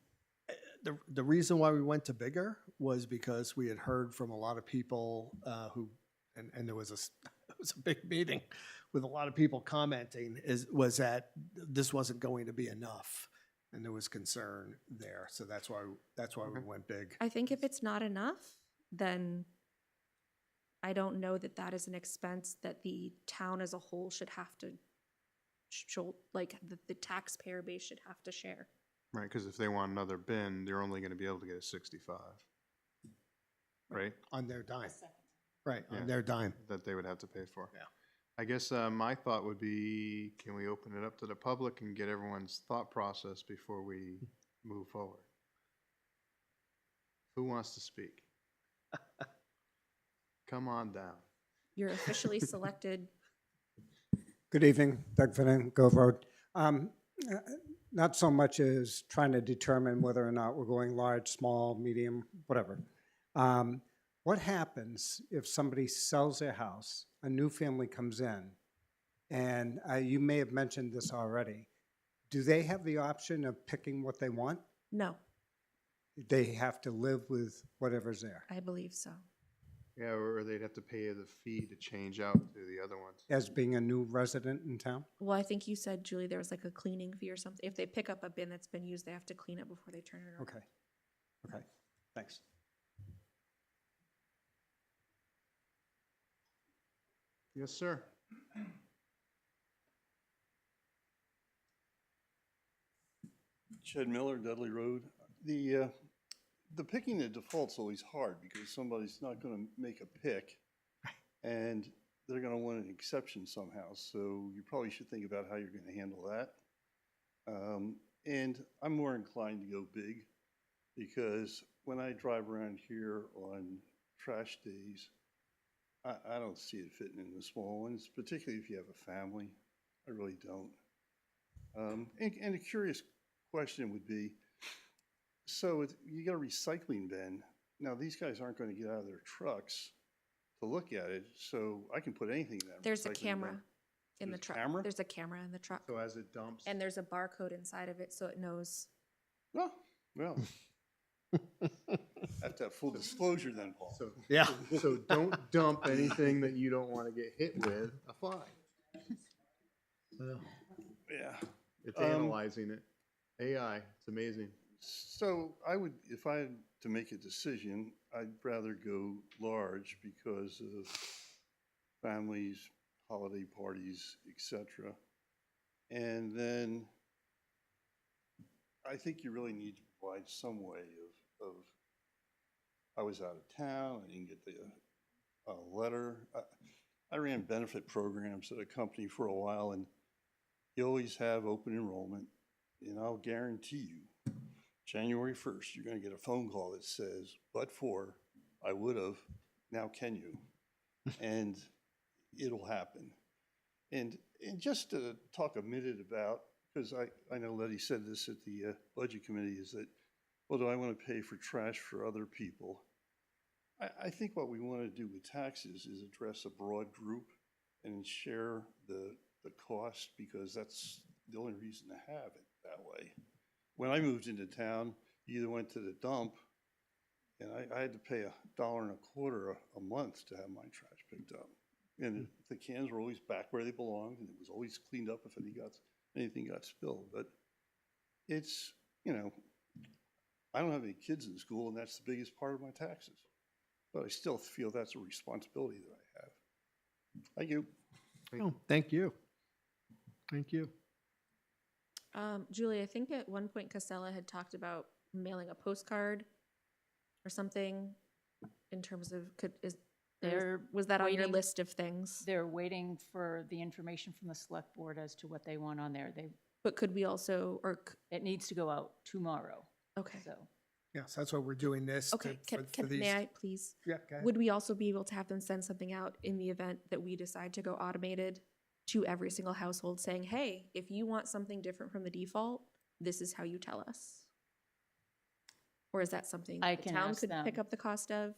The reason why we went to bigger was because we had heard from a lot of people who, and there was it was a big meeting with a lot of people commenting, was that this wasn't going to be enough, and there was concern there. So that's why we went big. I think if it's not enough, then I don't know that that is an expense that the town as a whole should have to like the taxpayer base should have to share. Right, because if they want another bin, they're only gonna be able to get a 65. Right? On their dime. Right, Yeah. on their dime. That they would have to pay for. Yeah. I guess my thought would be, can we open it up to the public and get everyone's thought process before we move forward? Who wants to speak? Come on down. You're officially selected. Good evening, Doug Finnan, Gove Road. Not so much as trying to determine whether or not we're going large, small, medium, whatever. What happens if somebody sells their house, a new family comes in, and you may have mentioned this already. Do they have the option of picking what they want? No, They have to live with whatever's there. I believe so. Yeah, or they'd have to pay the fee to change out to the other ones. As being a new resident in town? Well, I think you said, Julie, there was like a cleaning fee or something. If they pick up a bin that's been used, they have to clean it before they turn it over. Okay, okay, thanks. Yes, sir. Ched Miller, Dudley Road. The picking the default's always hard because somebody's not gonna make a pick and they're gonna want an exception somehow. So you probably should think about how you're gonna handle that. And I'm more inclined to go big because when I drive around here on trash days, I don't see it fitting in the small ones, particularly if you have a family. I really don't. And a curious question would be, so you got a recycling bin. Now, these guys aren't going to get out of their trucks to look at it, so I can put anything in that There's a recycling camera bin. in the There's a truck. camera? There's a camera in the truck. So as it dumps. And there's a barcode inside of it, so it knows. Oh, well. Have to have full disclosure then, Paul. So, Yeah. so don't dump anything that you don't want to get hit with a fine. Yeah. It's analyzing it. AI, it's amazing. So I would, if I had to make a decision, I'd rather go large because of families, holiday parties, etc. And then I think you really need to provide some way of I was out of town, I didn't get the letter. I ran benefit programs at a company for a while, and you always have open enrollment, and I'll guarantee you, January 1st, you're going to get a phone call that says, but for, I would have, now can you? And it'll happen. And just to talk a minute about, because I know Letty said this at the budget committee, is that, well, do I want to pay for trash for other people? I think what we want to do with taxes is address a broad group and share the cost, because that's the only reason to have it that way. When I moved into town, you either went to the dump, and I had to pay $1.25 a month to have my trash picked up. And the cans were always back where they belonged, and it was always cleaned up if anything got spilled. But it's, I don't have any kids in school, and that's the biggest part of my taxes. But I still feel that's a responsibility that I have. Thank you. Oh, thank you. Thank you. Julie, I think at one point Casella had talked about mailing a postcard or something in terms of, was that on your waiting- list of things? They're waiting for the information from the select board as to what they want on there. But could we also, It needs to go out tomorrow, okay, so. Yes, that's why we're doing this. okay, may I please? Yeah, go ahead. Would we also be able to have them send something out in the event that we decide to go automated to every single household saying, hey, if you want something different from the default, this is how you tell us? Or is that something I the can town ask could pick them. up the cost of?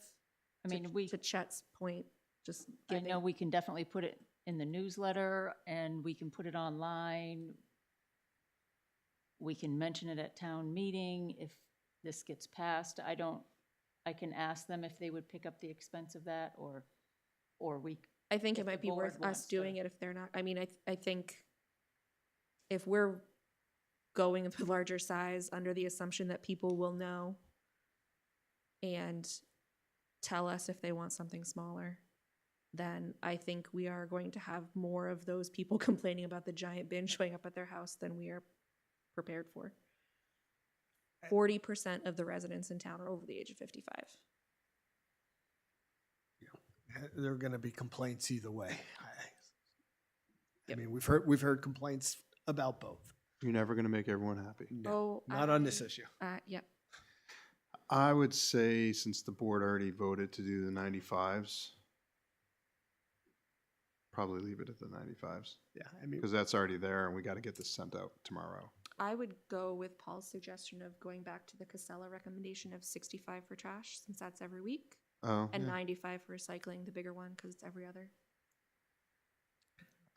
I mean, To Chet's point, just I giving. know we can definitely put it in the newsletter, and we can put it online. We can mention it at town meeting if this gets passed. I can ask them if they would pick up the expense of that, or we. I think it if might the be worth board us wants to- doing it if they're not, I mean, I think if we're going with a larger size under the assumption that people will know and tell us if they want something smaller, then I think we are going to have more of those people complaining about the giant bin showing up at their house than we are prepared for. 40% of the residents in town are over the age of 55. There are going to be complaints either way. I Yep. mean, we've heard complaints about both. You're never gonna make everyone happy. No, not on this issue. Yeah. I would say, since the board already voted to do the 95s, probably leave it at the 95s, Yeah, I mean, because that's already there and we gotta get this sent out tomorrow. I would go with Paul's suggestion of going back to the Casella recommendation of 65 for trash, since that's every week, Oh, and yeah. 95 for recycling, the bigger one, because it's every other.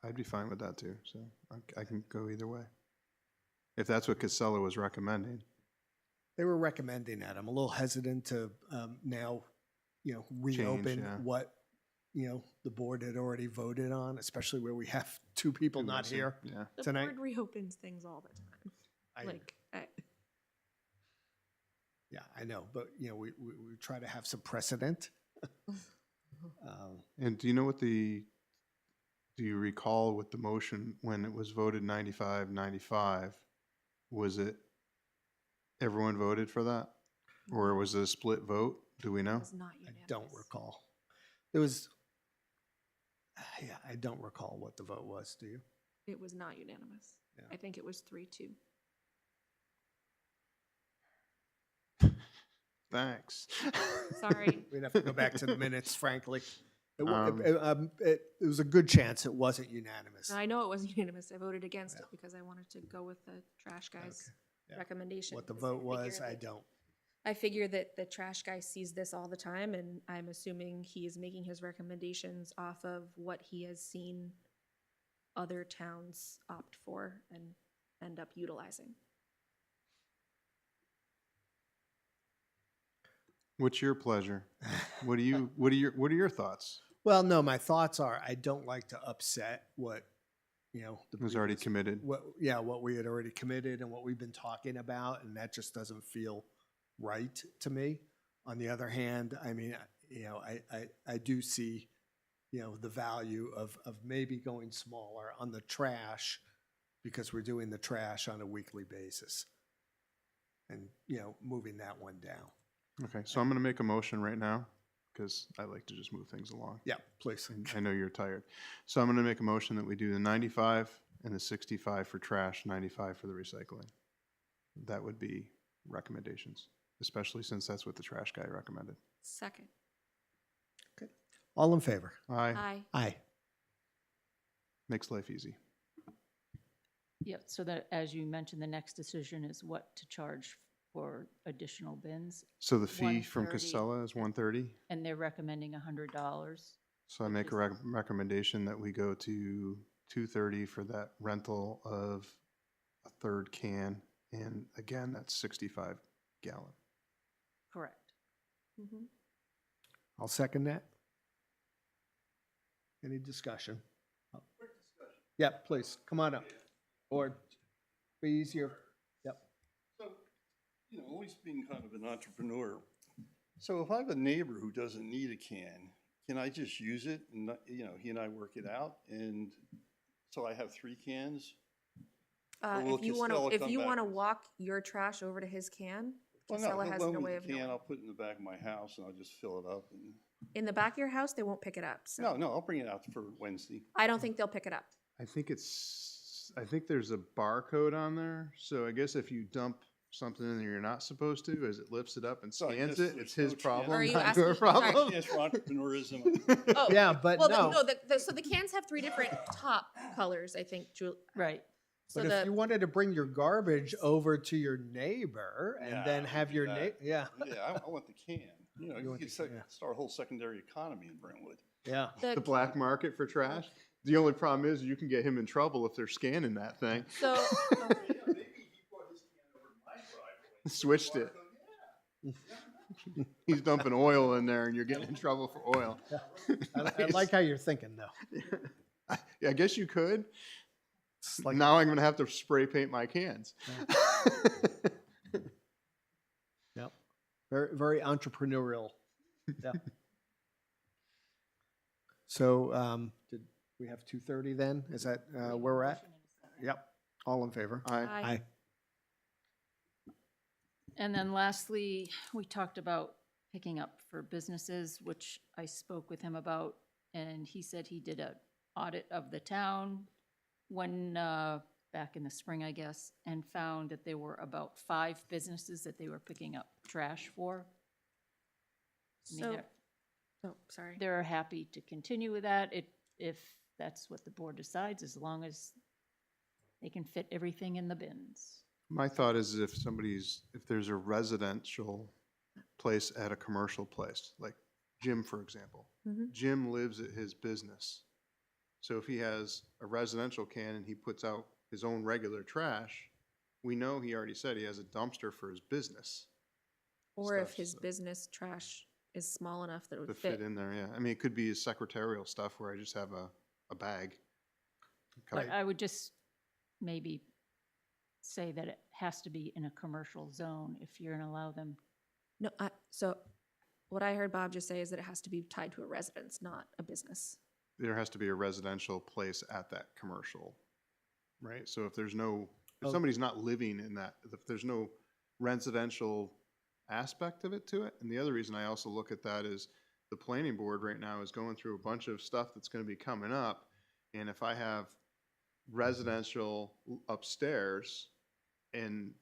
I'd be fine with that too, so I can go either way. If that's what Casella was recommending. they were recommending that. I'm a little hesitant to now, reopen yeah. what, the board had already voted on, especially where we have two people not Missing. here Yeah. The tonight. board reopens things all the time. Yeah, I know, but, we try to have some precedent. And do you recall what the motion, when it was voted 95, was it, everyone voted for that? Or was it a split vote? Do we know? It was not I unanimous. don't recall. It was, I don't recall what the vote was, do you? It was not unanimous. Yeah. I think it was 3-2. Thanks. Sorry. We'd have to go back to the minutes, frankly. Um, It was a good chance it wasn't unanimous. I know it wasn't unanimous. I voted against it because I wanted to go with the trash guy's yeah. recommendation. What the 'cause vote I was, figure I that- don't. I figure that the trash guy sees this all the time, and I'm assuming he is making his recommendations off of what he has seen other towns opt for and end up utilizing. What's your pleasure? What are your thoughts? Well, no, my thoughts are, I don't like to upset what, the It was already previous- committed. what we had already committed and what we've been talking about, and that just doesn't feel right to me. On the other hand, I mean, I do see, the value of maybe going smaller on the trash because we're doing the trash on a weekly basis and, moving that one down. Okay, so I'm gonna make a motion right now, because I like to just move things along. Yeah, please. And I know you're tired. So I'm gonna make a motion that we do the 95 and the 65 for trash, 95 for the recycling. That would be recommendations, especially since that's what the trash guy recommended. Second. All in favor? Aye, Aye. Aye. makes life easy. Yep, so that, as you mentioned, the next decision is what to charge for additional bins, So the fee from 130. Casella is 130? and they're recommending $100. So I make a recommendation that we go to 230 for that rental of a third can, and again, that's 65 gallon. Correct. Mhm. I'll second that. Any discussion? Yeah, please, come on up. Or be easier. Yep. So, always being kind of an entrepreneur. So if I have a neighbor who doesn't need a can, can I just use it and, he and I work it out? And so I have 3 cans? Or will If you Casella want to, come back and- walk your trash over to his can, Well, Casella no, has loan no me way the of can, knowing. I'll put it in the back of my house and I'll just fill it up and, In the back of your house, they won't pick it up. So no, I'll bring it out for Wednesday. I don't think they'll pick it up. I think there's a barcode on there, so I guess if you dump something in there you're not supposed to, as it lifts it up and So I scans guess it, there's it's his no chance. problem, Are you not asking- your sorry. problem. Chance for entrepreneurism. Oh, Yeah, but well, no. so the cans have 3 different top colors, I think, Right. So But if you wanted to bring your garbage over to your neighbor and Yeah, then I have would your do neighbor, that. yeah, Yeah, I want the can. You You want could the can, yeah. start a whole secondary economy in Brentwood. yeah. The black market for trash. The only problem is you can get him in trouble if they're scanning that thing. So, Switched it. He's dumping oil in there and you're getting in trouble for oil. I like how you're thinking, though. I guess you could. It's like, Now I'm gonna have to spray paint my cans. yep. Very, very entrepreneurial. Yeah. So, did we have 2:30 then? Is that where we're at? Yep. All in favor? Aye. And then lastly, we talked about picking up for businesses, which I spoke with him about, and he said he did an audit of the town when, back in the spring, I guess, and found that there were about 5 businesses that they were picking up trash for. I mean, So, oh, sorry. they're happy to continue with that if that's what the board decides, as long as they can fit everything in the bins. My thought is if there's a residential place at a commercial place, like Jim, for example. Mhm. Jim lives at his business. So if he has a residential can and he puts out his own regular trash, we know he already said he has a dumpster for his business Or if stuff, his so- business trash is small enough that it to would fit fit. in there, yeah. I mean, it could be his secretarial stuff where I just have a bag. But I would just maybe say that it has to be in a commercial zone if you're gonna allow them. No, so what I heard Bob just say is that it has to be tied to a residence, not a business. There has to be a residential place at that commercial, right? So if there's no, if Oh. somebody's not living in that, if there's no residential aspect of it to it, and the other reason I also look at that is the planning board right now is going through a bunch of stuff that's gonna be coming up, and if I have residential upstairs and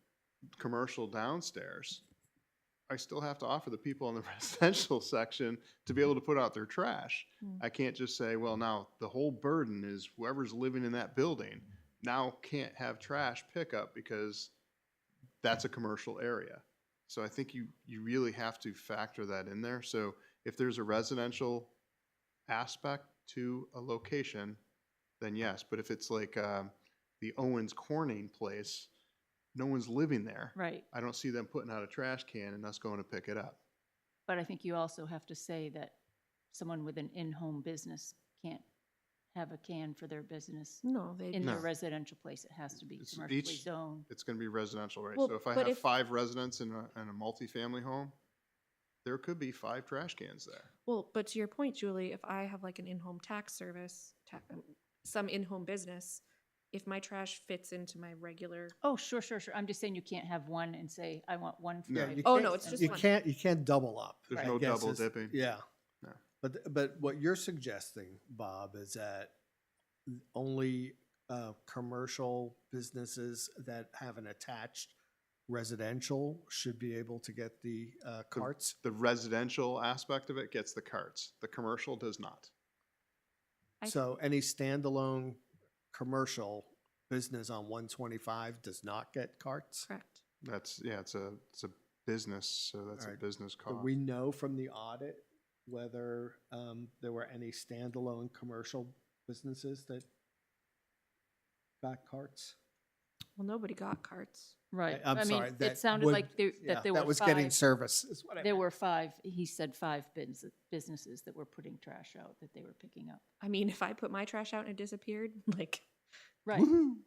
commercial downstairs, I still have to offer the people in the residential section to be able to put out their trash. Hmm. I can't just say, well, now the whole burden is whoever's living in that building now can't have trash pickup because that's a commercial area. So I think you really have to factor that in there. So if there's a residential aspect to a location, then yes. But if it's like the Owens Corning place, no one's living there. Right. I don't see them putting out a trash can and us going to pick it up. But I think you also have to say that someone with an in-home business can't have a can for their business No, they. in No. their residential place. It has to be It's commercially each- zoned. It's going to be residential, right? Well, So if I but have if- 5 residents in a multifamily home, there could be 5 trash cans there. Well, but to your point, Julie, if I have like an in-home tax service, some in-home business, if my trash fits into my regular, Oh, sure. I'm just saying you can't have one and say, I want one for No, my. you Oh, no, it's just You one. you can't double up. There's Right. no I guess double is- dipping. Yeah. No. But what you're suggesting, Bob, is that only commercial businesses that have an attached residential should be able to get the carts? The residential aspect of it gets the carts. The commercial does not. I- So any standalone commercial business on 125 does not get carts? correct? That's, yeah, it's a business, so that's a Alright. business Do cost. we know from the audit whether there were any standalone commercial businesses that got carts? Well, nobody got carts. Right. I'm I mean, sorry, that it sounded would- like yeah, that there were that was getting 5. service, is what I There meant. were 5, he said 5 businesses that were putting trash out that they were picking up. I mean, if I put my trash out and it disappeared, like, Right. Woohoo!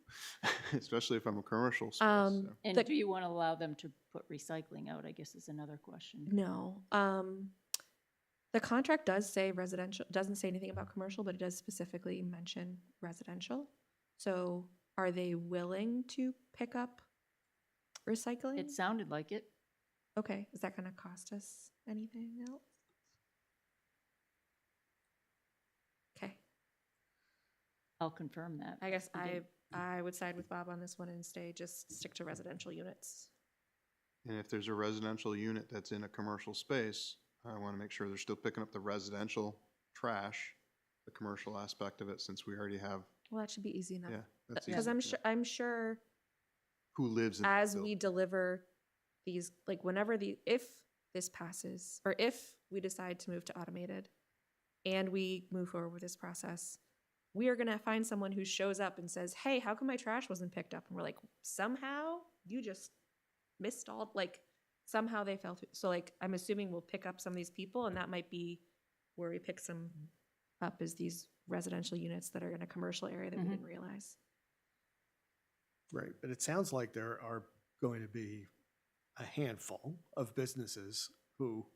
Especially if I'm a commercial space. Um, so. And The- do you want to allow them to put recycling out, I guess is another question. no. The contract does say residential, doesn't say anything about commercial, but it does specifically mention residential. So are they willing to pick up recycling? It sounded like it. Okay, is that gonna cost us anything else? Okay, I'll confirm that. I guess We did. I would side with Bob on this one and just stick to residential units. And if there's a residential unit that's in a commercial space, I want to make sure they're still picking up the residential trash, the commercial aspect of it, since we already have, Well, that should be easy enough. yeah. that's Because easy. I'm sure Who lives in that as we building. deliver these, like whenever if this passes, or if we decide to move to automated and we move forward with this process, we are gonna find someone who shows up and says, hey, how come my trash wasn't picked up? And we're like, somehow you just missed all, like, somehow they fell through. So like, I'm assuming we'll pick up some of these people, and that might be where we pick some up, is these residential units that are in a commercial area that we Mhm. didn't realize. Right, but it sounds like there are going to be a handful of businesses who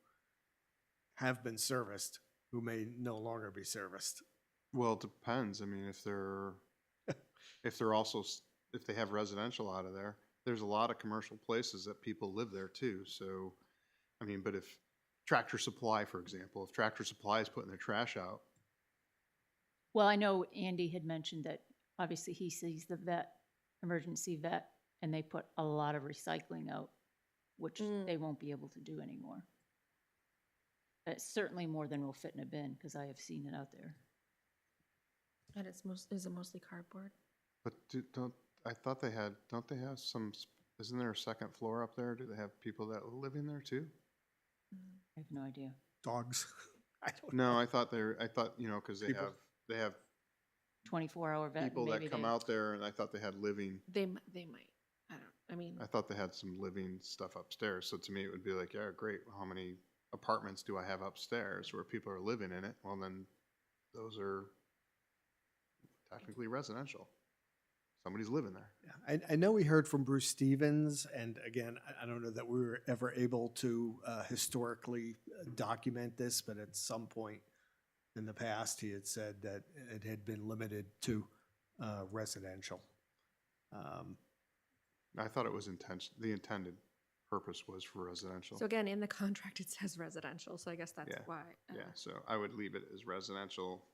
have been serviced who may no longer be serviced. Well, it depends. I mean, if they're if they have residential out of there, there's a lot of commercial places that people live there too. So, I mean, but if Tractor Supply, for example, if Tractor Supply is putting their trash out, Well, I know Andy had mentioned that obviously he sees the emergency vet, and they put a lot of recycling out, which they won't be able to do anymore. It's certainly more than will fit in a bin, because I have seen it out there. And is it mostly cardboard? but don't they have some, isn't there a second floor up there? Do they have people that live in there too? I have no idea. Dogs. I don't No, know. I thought, you know, because People. they have 24-hour vet, people maybe that come they- out there, and I thought they had living, They might. I mean, I thought they had some living stuff upstairs. So to me, it would be like, yeah, great. How many apartments do I have upstairs where people are living in it? Well, then those are technically residential. Somebody's living there. Yeah, I know we heard from Bruce Stevens, and again, I don't know that we were ever able to historically document this, but at some point in the past, he had said that it had been limited to residential. I thought it was the intended purpose was for residential. so again, in the contract, it says residential, so I guess that's Yeah, why. Yeah, so I would leave it as residential.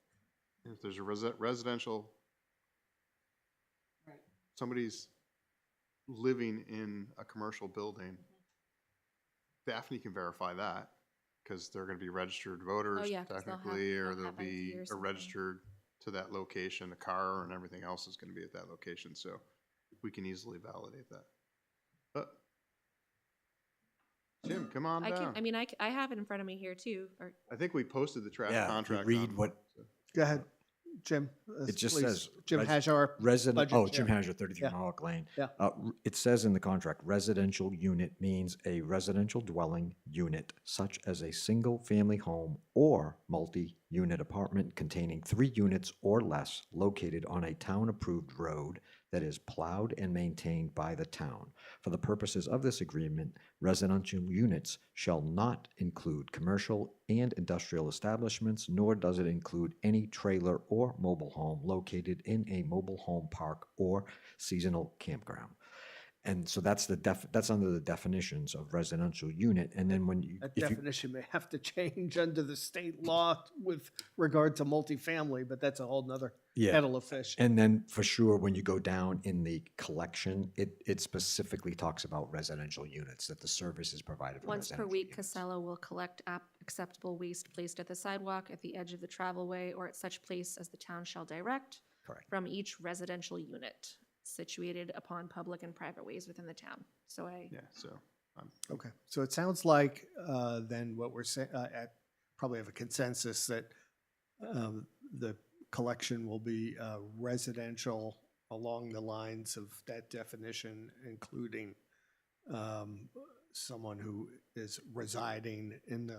If there's a residential, somebody's living in a commercial building, Daphne can verify that, because they're gonna be registered voters Oh, yeah, 'cause they'll have- technically, or they'll they'll have ID be or something. registered to that location, a car and everything else is gonna be at that location, so we can easily validate that. But Jim, come on down. I have it in front of me here too, or, I think we posted the trash Yeah, if you contract. read on- what- Go ahead, Jim. It just please. says Jim res- has our Resident, budget, oh, Jim yeah. Hazard, 33 Yeah. Mohawk Lane. Yeah. It says in the contract, residential unit means a residential dwelling unit such as a single-family home or multi-unit apartment containing 3 units or less located on a town-approved road that is plowed and maintained by the town. For the purposes of this agreement, residential units shall not include commercial and industrial establishments, nor does it include any trailer or mobile home located in a mobile home park or seasonal campground. And so that's that's under the definitions of residential unit. And then when you, That if you, definition may have to change under the state law with regard to multifamily, but that's a whole nother Yeah. kettle of fish. and then for sure, when you go down in the collection, it specifically talks about residential units, that the service is provided for once per residential week, units. Casella will collect acceptable waste placed at the sidewalk, at the edge of the travelway, or at such place as the town shall direct Correct. from each residential unit situated upon public and private ways within the town. So Yeah, so, Okay, so it sounds like then what we're saying, probably have a consensus that the collection will be residential along the lines of that definition, including someone who is residing in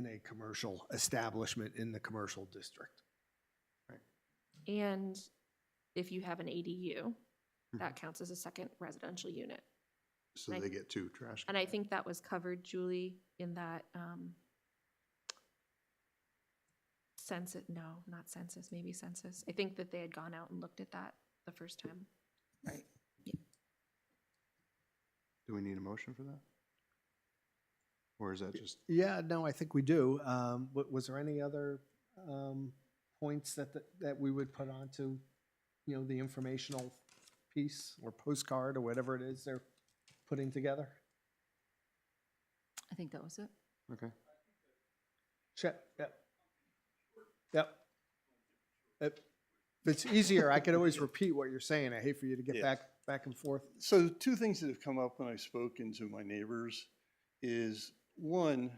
a commercial establishment in the commercial district. and if you have an ADU, Mm-hmm. that counts as a second residential unit. so Right. they get 2 trash. And I think that was covered, Julie, in that census, no, not census, maybe census. I think that they had gone out and looked at that the first time. Right. Do we need a motion for that? Or is that just, Yeah, no, I think we do. Was there any other points that we would put onto, the informational piece or postcard or whatever it is they're putting together? I think that was it. okay. Check, yep. Yep. If it's easier, I could always repeat what you're saying. I hate for you to get Yeah. back and forth. So 2 things that have come up when I've spoken to my neighbors is, one,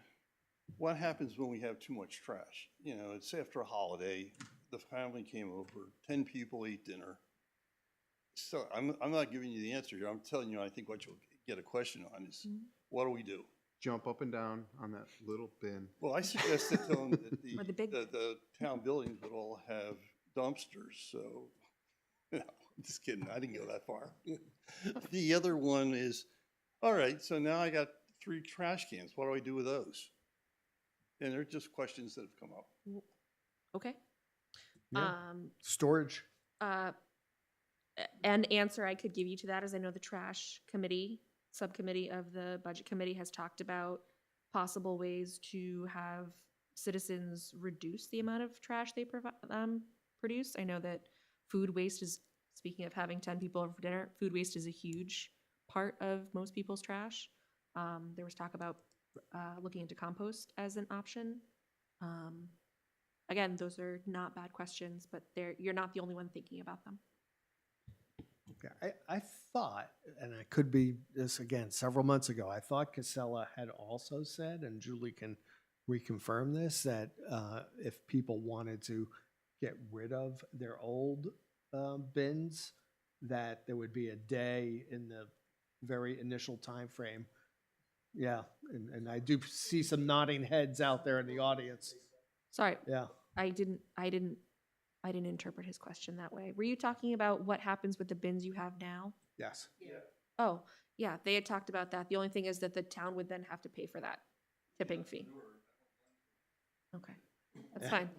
what happens when we have too much trash? It's after a holiday, the family came over, 10 people ate dinner. So I'm not giving you the answer here. I'm telling you, I think what you'll get a question on is, what do we do? Jump up and down on that little bin. Well, I suggested to them that Or the big- the town buildings would all have dumpsters, so, I'm just kidding, I didn't go that far. The other one is, all right, so now I got 3 trash cans, what do I do with those? And they're just questions that have come up. Okay. Yeah. Storage. An answer I could give you to that is I know the trash committee, subcommittee of the budget committee has talked about possible ways to have citizens reduce the amount of trash they produce. I know that food waste is, speaking of having 10 people over for dinner, food waste is a huge part of most people's trash. There was talk about looking into compost as an option. Again, those are not bad questions, but you're not the only one thinking about them. Okay, I thought, and I could be this again, several months ago, I thought Casella had also said, and Julie can reconfirm this, that if people wanted to get rid of their old bins, that there would be a day in the very initial time frame. Yeah, and I do see some nodding heads out there in the audience. Sorry, Yeah. I didn't interpret his question that way. Were you talking about what happens with the bins you have now? Yes. Oh, yeah, they had talked about that. The only thing is that the town would then have to pay for that tipping fee. Okay, that's fine.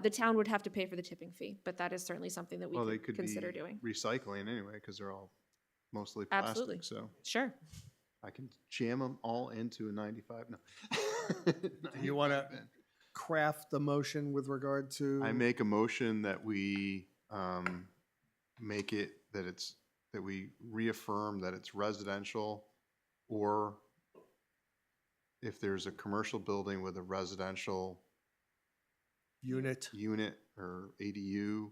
The town would have to pay for the tipping fee, but that is certainly something that we Well, they could could consider be doing. recycling anyway, because they're all mostly Absolutely. plastic, so Sure. I can jam them all into a 95, no. You want 95 to bin. craft the motion with regard to? I make a motion that we make it, that we reaffirm that it's residential, or if there's a commercial building with a residential Unit. unit or ADU,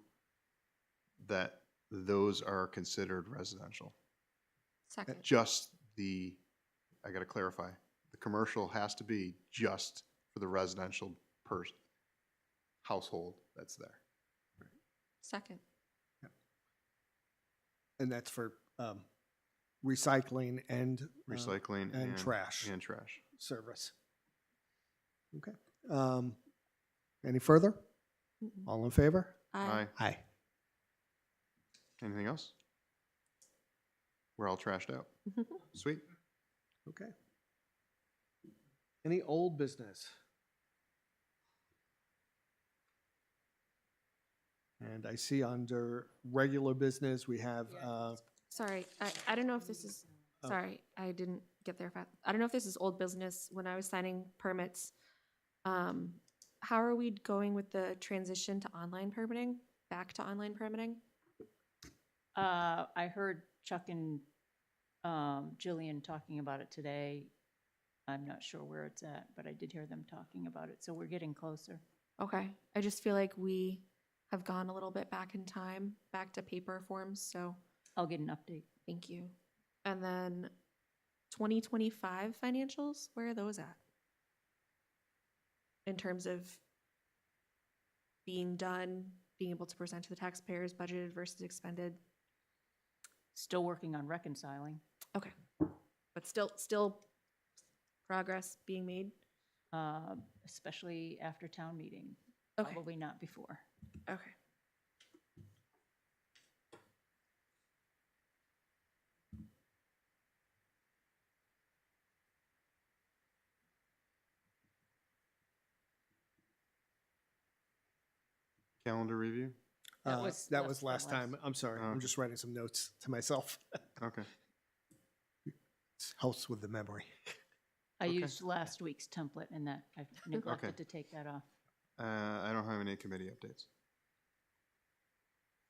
that those are considered residential. Second. Just I gotta clarify, the commercial has to be just for the residential household that's there. Second. And that's for recycling and Recycling and trash. And trash. service. Okay. Any further? Mm-mm. All in favor? Aye. Aye. Anything else? We're all trashed out. Sweet. Okay. Any old business? And I see under regular business, we have, Sorry, I don't know if this is, sorry, I didn't get there fast. I don't know if this is old business. When I was signing permits, how are we going with the transition to online permitting, back to online permitting? I heard Chuck and Jillian talking about it today. I'm not sure where it's at, but I did hear them talking about it, so we're getting closer. Okay, I just feel like we have gone a little bit back in time, back to paper forms, so I'll get an update. thank you. And then 2025 financials, where are those at? In terms of being done, being able to present to the taxpayers, budgeted versus expended? Still working on reconciling, Okay, but still progress being made? especially after town meeting. Okay, Probably not before. okay. Calendar review? That was that left was for last time. last. I'm sorry. Oh, I'm okay. just writing some notes to myself. Okay. Helps with the memory. I Okay. used last week's template and that, I neglected to take that off. I don't have any committee updates.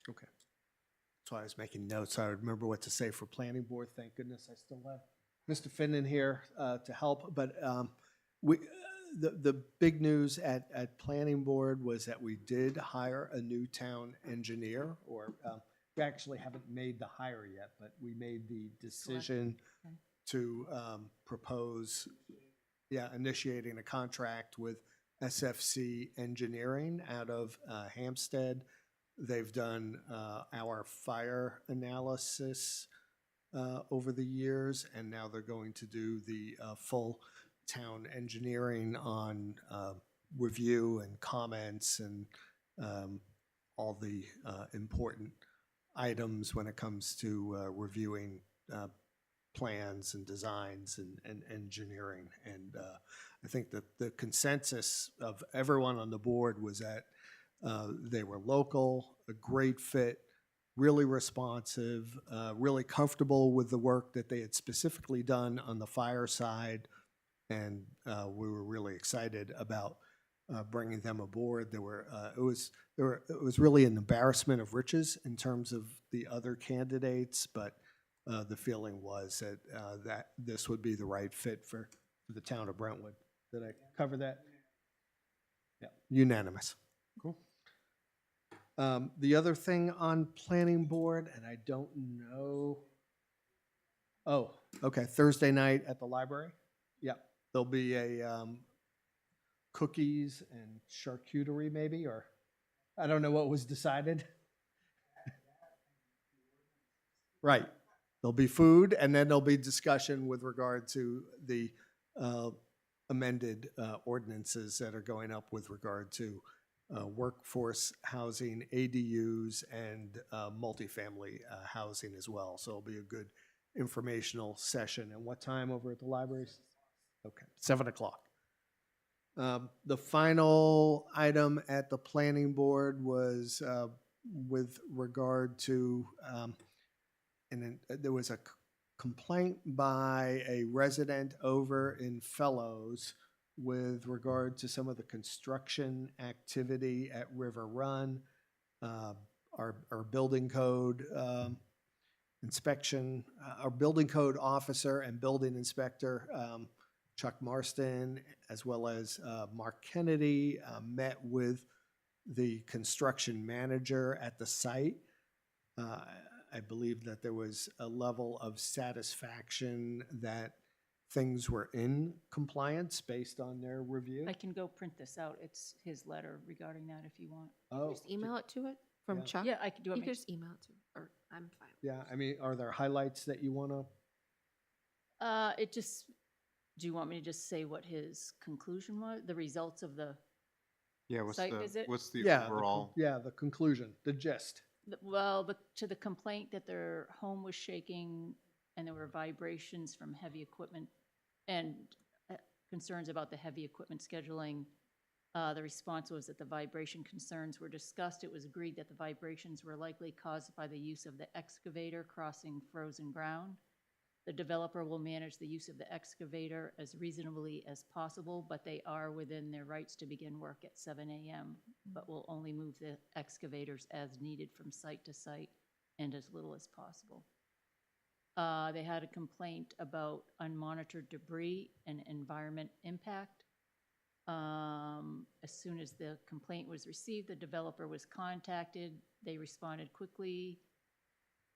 Okay. So I was making notes. I would remember what to say for planning board. Thank goodness I still have Mr. Finnan here to help. But the big news at planning board was that we did hire a new town engineer, or we actually haven't made the hire yet, but we made the decision Okay. to propose, initiating a contract with SFC Engineering out of Hampstead. They've done our fire analysis over the years, and now they're going to do the full town engineering on review and comments and all the important items when it comes to reviewing plans and designs and engineering. And I think that the consensus of everyone on the board was that they were local, a great fit, really responsive, really comfortable with the work that they had specifically done on the fire side, and we were really excited about bringing them aboard. It was really an embarrassment of riches in terms of the other candidates, but the feeling was that this would be the right fit for the town of Brentwood. Did I cover that? Yeah, unanimous. Cool. The other thing on planning board, and I don't know. Oh, okay, Thursday night at the library. Yeah, there'll be a cookies and charcuterie maybe, or I don't know what was decided. Right. There'll be food, and then there'll be discussion with regard to the amended ordinances that are going up with regard to workforce housing, ADUs, and multifamily housing as well. So it'll be a good informational session. And what time over at the libraries? Okay, 7 o'clock. The final item at the planning board was with regard to, and then there was a complaint by a resident over in Fellows with regard to some of the construction activity at River Run. Our building code inspection, our building code officer and building inspector, Chuck Marston, as well as Mark Kennedy, met with the construction manager at the site. I believe that there was a level of satisfaction that things were in compliance based on their review. I can go print this out. It's his letter regarding that if you want. Oh, Just email it to it from Yeah. Chuck? Yeah, I can do You it. can just email it to, or I'm fine. yeah, I mean, are there highlights that you want to? It just, do you want me to just say what his conclusion was, the results of the, Yeah, Site visit? what's the Yeah, overall? the conclusion, the gist. to the complaint that their home was shaking and there were vibrations from heavy equipment and concerns about the heavy equipment scheduling. The response was that the vibration concerns were discussed. It was agreed that the vibrations were likely caused by the use of the excavator crossing frozen ground. The developer will manage the use of the excavator as reasonably as possible, but they are within their rights to begin work at 7 a.m., but will only move the excavators as needed from site to site and as little as possible. They had a complaint about unmonitored debris and environment impact. As soon as the complaint was received, the developer was contacted. They responded quickly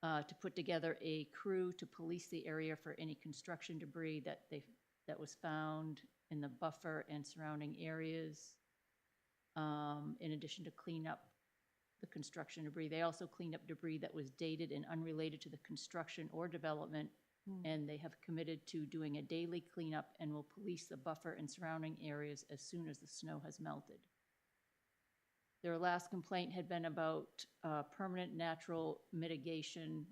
to put together a crew to police the area for any construction debris that was found in the buffer and surrounding areas. In addition to clean up the construction debris, they also cleaned up debris that was dated and unrelated to the construction or development, and they have committed to doing a daily cleanup and will police the buffer and surrounding areas as soon as the snow has melted. Their last complaint had been about permanent natural mitigation,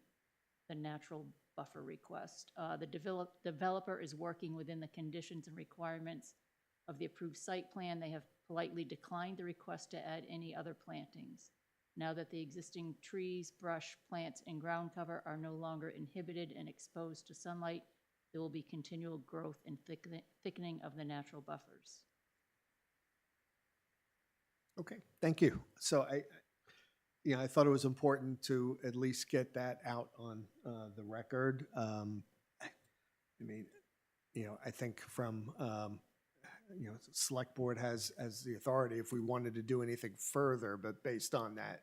the natural buffer request. The developer is working within the conditions and requirements of the approved site plan. They have politely declined the request to add any other plantings. Now that the existing trees, brush, plants, and ground cover are no longer inhibited and exposed to sunlight, there will be continual growth and thickening of the natural buffers. Okay, thank you. So I thought it was important to at least get that out on the record. I mean, I think from, Select Board has the authority if we wanted to do anything further, but based on that,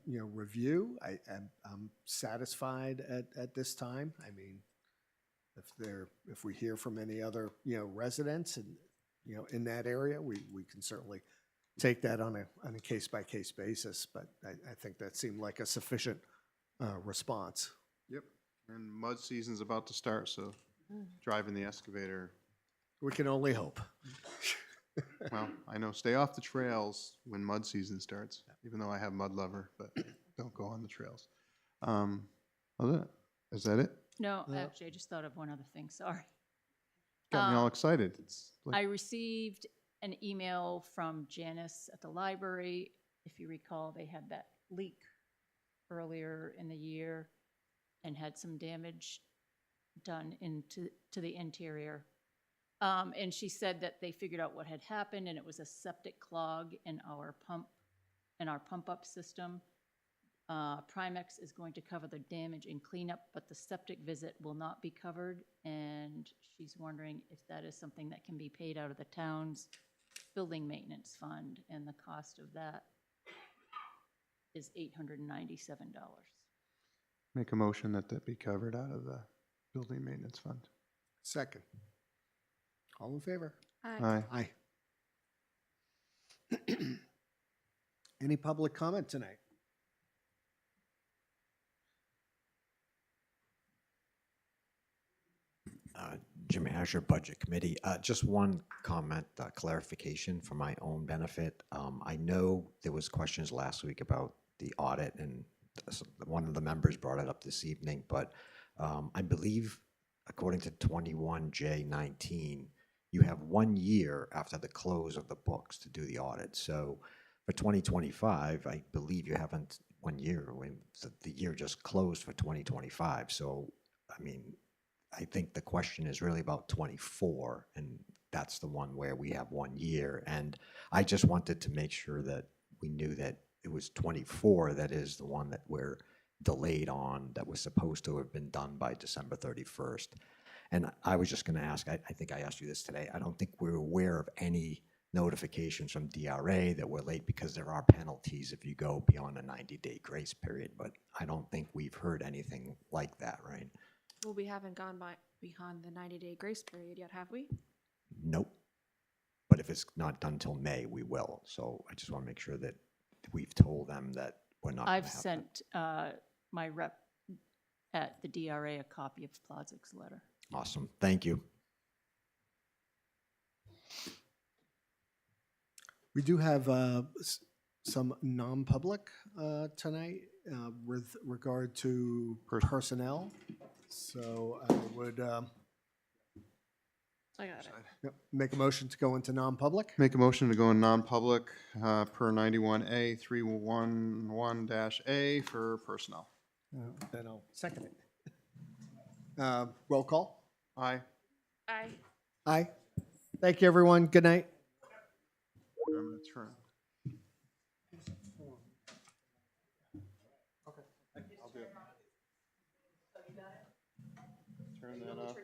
review, I'm satisfied at this time. I mean, if we hear from any other, residents and, in that area, we can certainly take that on a case-by-case basis, but I think that seemed like a sufficient response. Yep, and mud season's about to start, so driving the excavator, We can only hope. well, I know, stay off the trails when mud season starts, even though I have Mud Lover, but don't go on the trails. Is that it? No, actually, I just thought of one other thing, sorry. Got me all excited. It's I like, received an email from Janice at the library. If you recall, they had that leak earlier in the year and had some damage done to the interior. And she said that they figured out what had happened, and it was a septic clog in our pump-up system. Primex is going to cover the damage and cleanup, but the septic visit will not be covered, and she's wondering if that is something that can be paid out of the town's building maintenance fund, and the cost of that is $897. make a motion that that be covered out of the building maintenance fund. Second. All in favor? Aye. Aye. Aye. Any public comment tonight? Jim Asher, Budget Committee. Just one comment, clarification for my own benefit. I know there was questions last week about the audit, and one of the members brought it up this evening, but I believe according to 21J19, you have 1 year after the close of the books to do the audit. So for 2025, I believe you haven't 1 year. The year just closed for 2025. So, I mean, I think the question is really about 24, and that's the one where we have 1 year. And I just wanted to make sure that we knew that it was 24 that is the one that we're delayed on, that was supposed to have been done by December 31st. And I was just going to ask, I think I asked you this today, I don't think we're aware of any notifications from DRA that we're late, because there are penalties if you go beyond a 90-day grace period, but I don't think we've heard anything like that, right? Well, we haven't gone beyond the 90-day grace period yet, have we? Nope. But if it's not done till May, we will. So I just want to make sure that we've told them that we're not. I've sent my rep at the DRA a copy of Plazik's letter. Awesome. Thank you. We do have some non-public tonight with regard to personnel. So I would I got it. make a motion to go into non-public. Make a motion to go in non-public per 91A 311-A for personnel. Then I'll second it. Roll call. Aye. Aye. Aye. Thank you, everyone. Good night. I'm gonna turn. Okay, I'll do it. Turn that off.